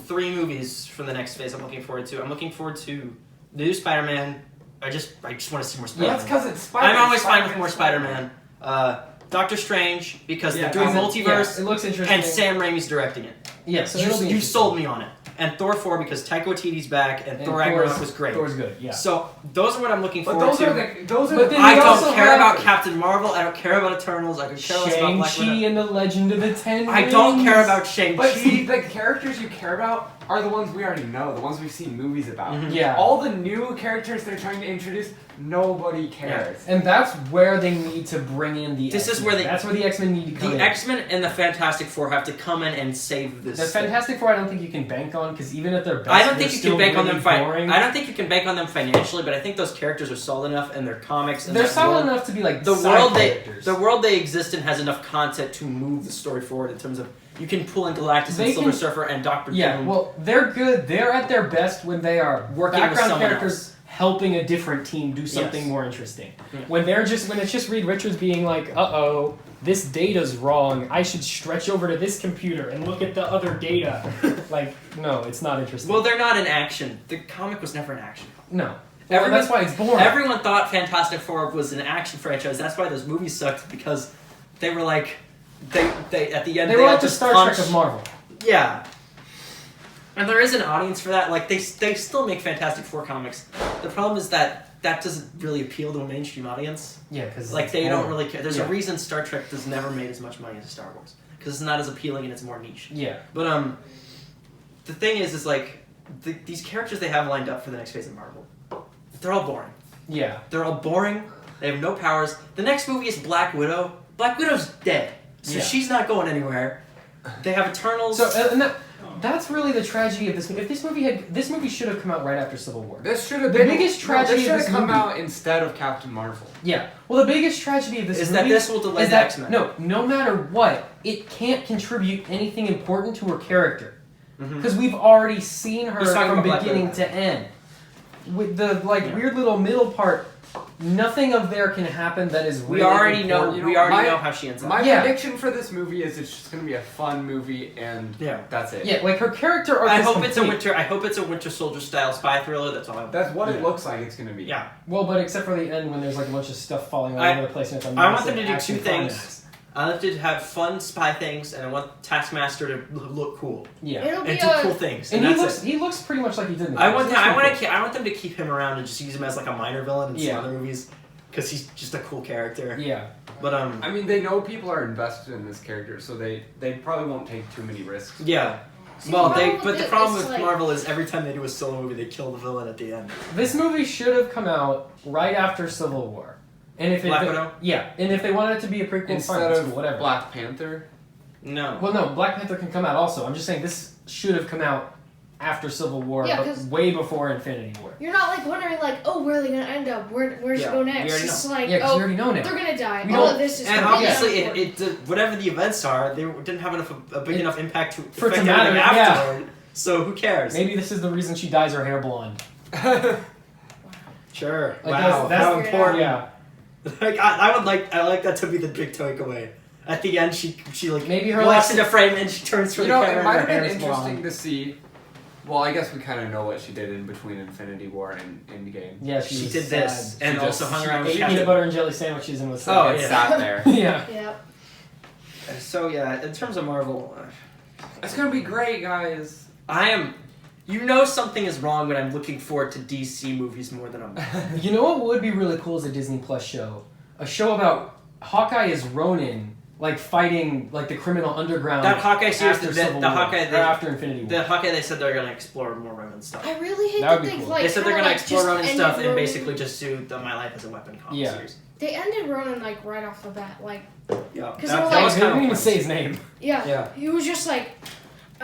three movies from the next phase I'm looking forward to. I'm looking forward to the new Spider-Man, I just want to see more Well, Spider-Man. that's because it's Spider. I'm always fine with Spider-Man. more Spider-Man. Doctor Strange, because Yeah, they're doing because multiverse, it looks interesting. and Sam Raimi's directing it. Yeah, so it'll be You interesting. sold me on it. And Thor 4 because Taika Waititi's back, and Thor Ragnarok was great. Thor's good, yeah. So those are what I'm looking But forward those to. are the. But then I you also don't care have about Captain Marvel. I don't care about Eternals. I could care less about Black Shang-Chi Widow. and the Legend of the Ten I don't Rings. care about Shang-Chi. But see, the characters you care about are the ones we already know, the ones we've seen movies about. Mhm. Yeah. All the new characters they're trying to introduce, nobody cares. And that's where they need to bring in the This is X-Men. where they- That's where the X-Men need to come The in. X-Men and the Fantastic Four have to come in and save this. The thing. Fantastic Four, I don't think you can bank on because even at their best, I don't they're think you still can bank on really them. boring. I don't think you can bank on them financially, but I think those characters are solid enough, and their comics. And They're that solid world- enough to be like The side world characters. the world they exist in has enough content to move the story forward in terms of you can pull in Galactus They and Silver can- Surfer and Doctor Yeah, Doom. well, they're good. They're at their best when they are Working with background someone characters else. helping a different team do something Yes. more interesting. Yeah. When it's just Reed Richards being like, "Uh-oh, this data's wrong. I should stretch over to this computer and look at the other data." Like, no, it's not interesting. Well, they're not in action. The comic was never an action. no. Well, Everyone- that's why it's boring. Everyone thought Fantastic Four was an action franchise. That's why those movies sucked because they were like they at the end they were all like the just Star punch. Trek of Marvel. Yeah. And there is an audience for that. Like they still make Fantastic Four comics. The problem is that doesn't really appeal to a mainstream audience. Yeah, because Like they don't really care. There's Yeah. a reason Star Trek has never made as much money as Star Wars because it's not as appealing and it's more niche. Yeah. But the thing is like these characters they have lined up for the next phase of Marvel, they're all boring. Yeah. They're all boring. They have no powers. The next movie is Black Widow. Black Widow's dead, so Yeah. she's not going anywhere. They have Eternals. So and that's really the tragedy of this movie. If this movie should have come out right after Civil War. This should have The been biggest tragedy This should of have this come movie- out instead of Captain Marvel. Yeah. Well, the biggest tragedy of this is movie that this will delay is the that X-Men. no matter what, it can't contribute anything important to her character Mhm. because we've already seen her Who's talking from about Black beginning Widow? to end. With the Yeah. weird little middle part, nothing of there can happen that is really We already know. important. We already my- know how she ends up. My Yeah. prediction for this movie is it's just going to be a fun movie, and Yeah. that's it. Yeah, like her character arc I is hope it's a complete. winter. I hope it's a Winter Soldier style spy thriller. That's all I want. That's what it Yeah. looks like it's going to be. Yeah. Well, but except for the end when there's like a bunch of stuff falling all I- over the place and it's a I want massive them to do action two things. climax. I want to have fun spy things, and I want Taskmaster to look cool Yeah. It'll be and do a cool things. And And he that's it. looks pretty much like he did in the I comics. want He them. looks I pretty want them to keep him around and just use him as like a minor villain in Yeah. some other movies because he's just a cool character. cool. Yeah. But I mean, they know people are invested in this character, so they probably won't take too many risks. yeah. See, Well, Marvel but the is problem with like- Marvel is every time they do a solo movie, they kill the villain at the end. This movie should have come out right after Civil War. And if Black Widow? Yeah, and if they wanted it to be a prequel, fine, Instead that's of cool, whatever. Black Panther. No. Well, no, Black Panther can come out also. I'm just saying this should have come out after Civil War, Yeah, but 'cause- way before Infinity War. You're not like wondering like, oh, where are they gonna end up? Where's Yeah, it go we next? already It's know. like, Yeah, because we oh, already know now. they're gonna die. We All don't- of this is And gonna be obviously, done. whatever the events are, they didn't have a big enough impact to For it to affect everything matter, yeah. afterward. So who cares? Maybe this is the reason she dyes her hair blonde. Sure. Like, Wow. that's How weird. important. Yeah. Like I like that to be the big takeaway. At the end, she like Maybe her walks last- into frame and she turns for You the know, camera. it might and have her been hair is interesting blonde. to see. Well, I guess we kind of know what she did in between Infinity War and Endgame. Yeah, She was did sad. this and She also just- hung she around with ate Peanut Captain. butter and jelly sandwiches and was Oh, sad. It yeah. sat there. Yeah. Yeah. So yeah, in terms of Marvel, It's gonna be great, guys. I am. You know something is wrong when I'm looking forward to DC movies more than I'm. You know what would be really cool is a Disney Plus show. A show about Hawkeye as Ronin, like fighting like the criminal underground. That Hawkeye series, after the Civil War, Hawkeye, or after Infinity War. the Hawkeye, they said they're gonna explore more Ronin stuff. I really hate That that, would be they cool. like. They said they're kinda, gonna like, explore just Ronin ended stuff and Ronin- basically just do the My Life as a Weapon comic Yeah. series. They ended Ronan like right off the bat, like Yeah, 'Cause that, they're that like- was I kind didn't of even say his name. yeah, Yeah. he was just like,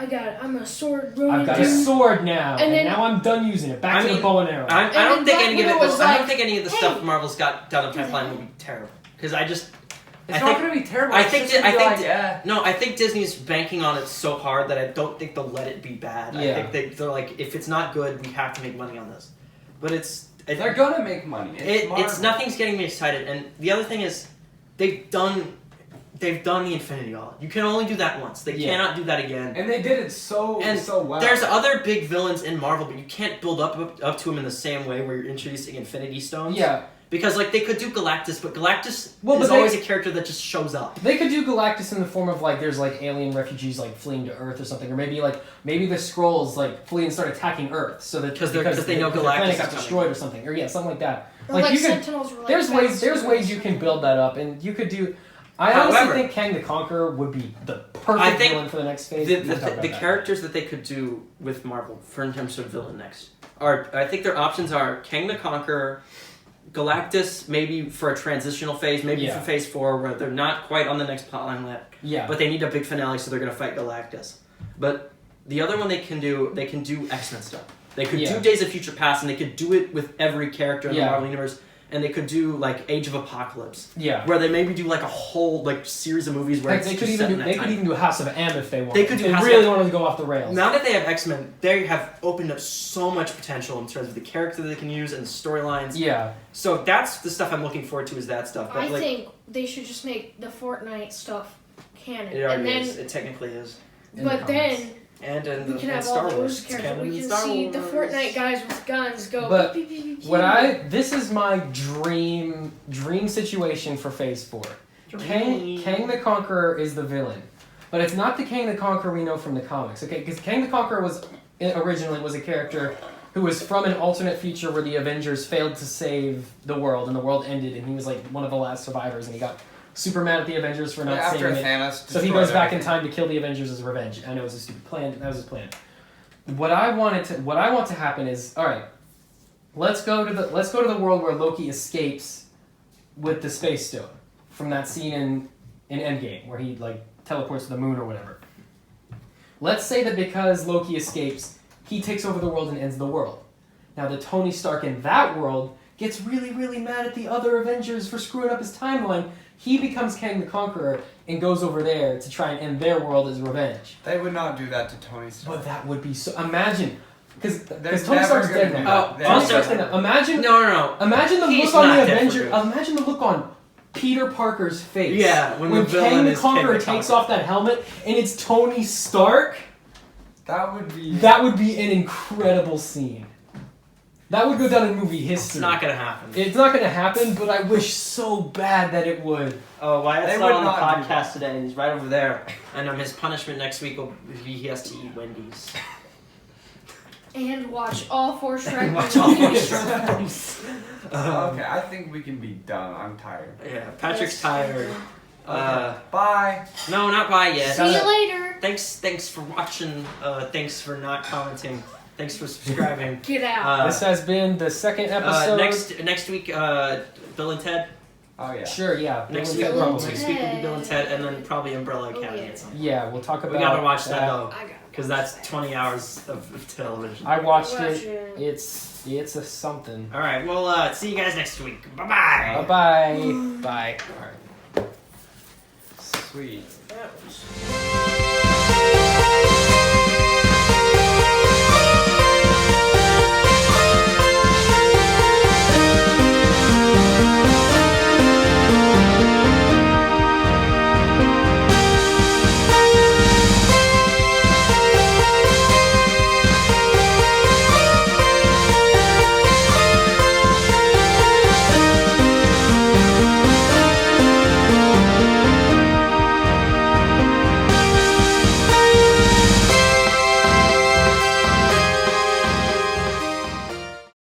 I'm a sword Ronin I've got a dude. sword now, And and then- now I'm done using it. Back I to the mean, bow and arrow. I And don't then think Black any of it. Widow was I don't like, think any of the hey, stuff Marvel's got down the do pipeline that. will be terrible because I just. It's I not think, gonna be terrible. I It's think just that- gonna I be think like, yeah. No, I think Disney's banking on it so hard that I don't think they'll let it be bad. Yeah. I think they're like, if it's not good, we have to make money on this. But They're gonna make money. it's Marvel. nothing's getting me excited. And the other thing is, they've done they've done the Infinity Gauntlet. You can only do that once. They cannot do that again. And they did it so well. There's other big villains in Marvel, but you can't build up to them in the same way where you're introducing Infinity Stones. Yeah. Because like they could do Galactus, but Galactus is but always a character that just shows up. They could do Galactus in the form of like there's like alien refugees like fleeing to Earth or something, or maybe the Skrulls like flee and start attacking Earth so that because they know the Galactus planet is got coming. destroyed or something, or something like that. Or like you could, Sentinels were like there's ways you can build that up, and you could do. I honestly think Kang the Conqueror would be the perfect villain for the next phase. The characters that they could do with Marvel for in terms of villain next are, I think their options are Kang the Conqueror, Galactus, maybe for a transitional phase, maybe for Phase 4 where they're not quite on the next plotline yet. Yeah. But they need a big finale, so they're gonna fight Galactus. But the other one they can do X-Men stuff. They could do Days of Future Past, and they could do it with every character in the Marvel universe. And they could do like Age of Apocalypse, where they maybe do like a whole like series of movies where they could even do House of M if they want. They could do. They really wanted to go off the rails. Now that they have X-Men, they have opened up so much potential in terms of the character they can use and the storylines. Yeah. So that's the stuff I'm looking forward to. Is that stuff? But I think they should just make the Fortnite stuff canon. It already and then, is. It technically is. But then and in we can have all those characters. We can see the Fortnite guys with guns go. But this is my dream situation for Phase 4. Kang the Conqueror is the villain, but it's not the Kang the Conqueror we know from the comics. Okay, because Kang the Conqueror originally was a character who was from an alternate future where the Avengers failed to save the world and the world ended, and he was like one of the last survivors, and he got super mad at the Avengers for not saving it. Thanos So he goes back in time to kill the Avengers as revenge. I know it was a stupid plan. That was his plan. What I want to happen is, all right, let's go to the world where Loki escapes with the Space Stone from that scene in Endgame where he like teleports to the moon or whatever. Let's say that because Loki escapes, he takes over the world and ends the world. Now the Tony Stark in that world gets really, really mad at the other Avengers for screwing up his timeline. He becomes Kang the Conqueror and goes over there to try and end their world as revenge. They would not do that to Tony Stark. But that would be so... Imagine... Because There's Tony never Stark's gonna dead be now. that. Tony Stark's dead now. Imagine... No. Imagine the He's look on not the dead for Avenger... good. Imagine the look on Peter Parker's face. Yeah, when the villain Kang the is Kang the Conqueror takes Conqueror. off that helmet and it's Tony Stark. That would be an incredible scene. That would go down in movie history. It's not gonna happen. It's not gonna happen, but I wish so bad that it would. Oh, Wyatt's They not would on the not do podcast today. He's right over there. And his punishment next week will be he has to eat Wendy's. And watch all 4 Shrek Watch all movies. okay, I think we can be done. I'm tired. Yeah, Patrick's tired. Bye. No, not bye yet. See you later. Thanks for watching. Thanks for not commenting. Thanks for subscribing. Get out. This has been the second episode. Next week, Bill and Ted. Oh yeah. Sure, yeah. Next Bill week, and Ted probably. next week will be Bill and Ted, and then probably Umbrella Academy yeah. at some point. Yeah, we'll talk about. We gotta watch that though, I gotta because that's 20 hours of television. I watched Watch it. it. It's a something. All right, well, see you guys next week. Bye-bye. Bye bye. Bye. Sweet. That was...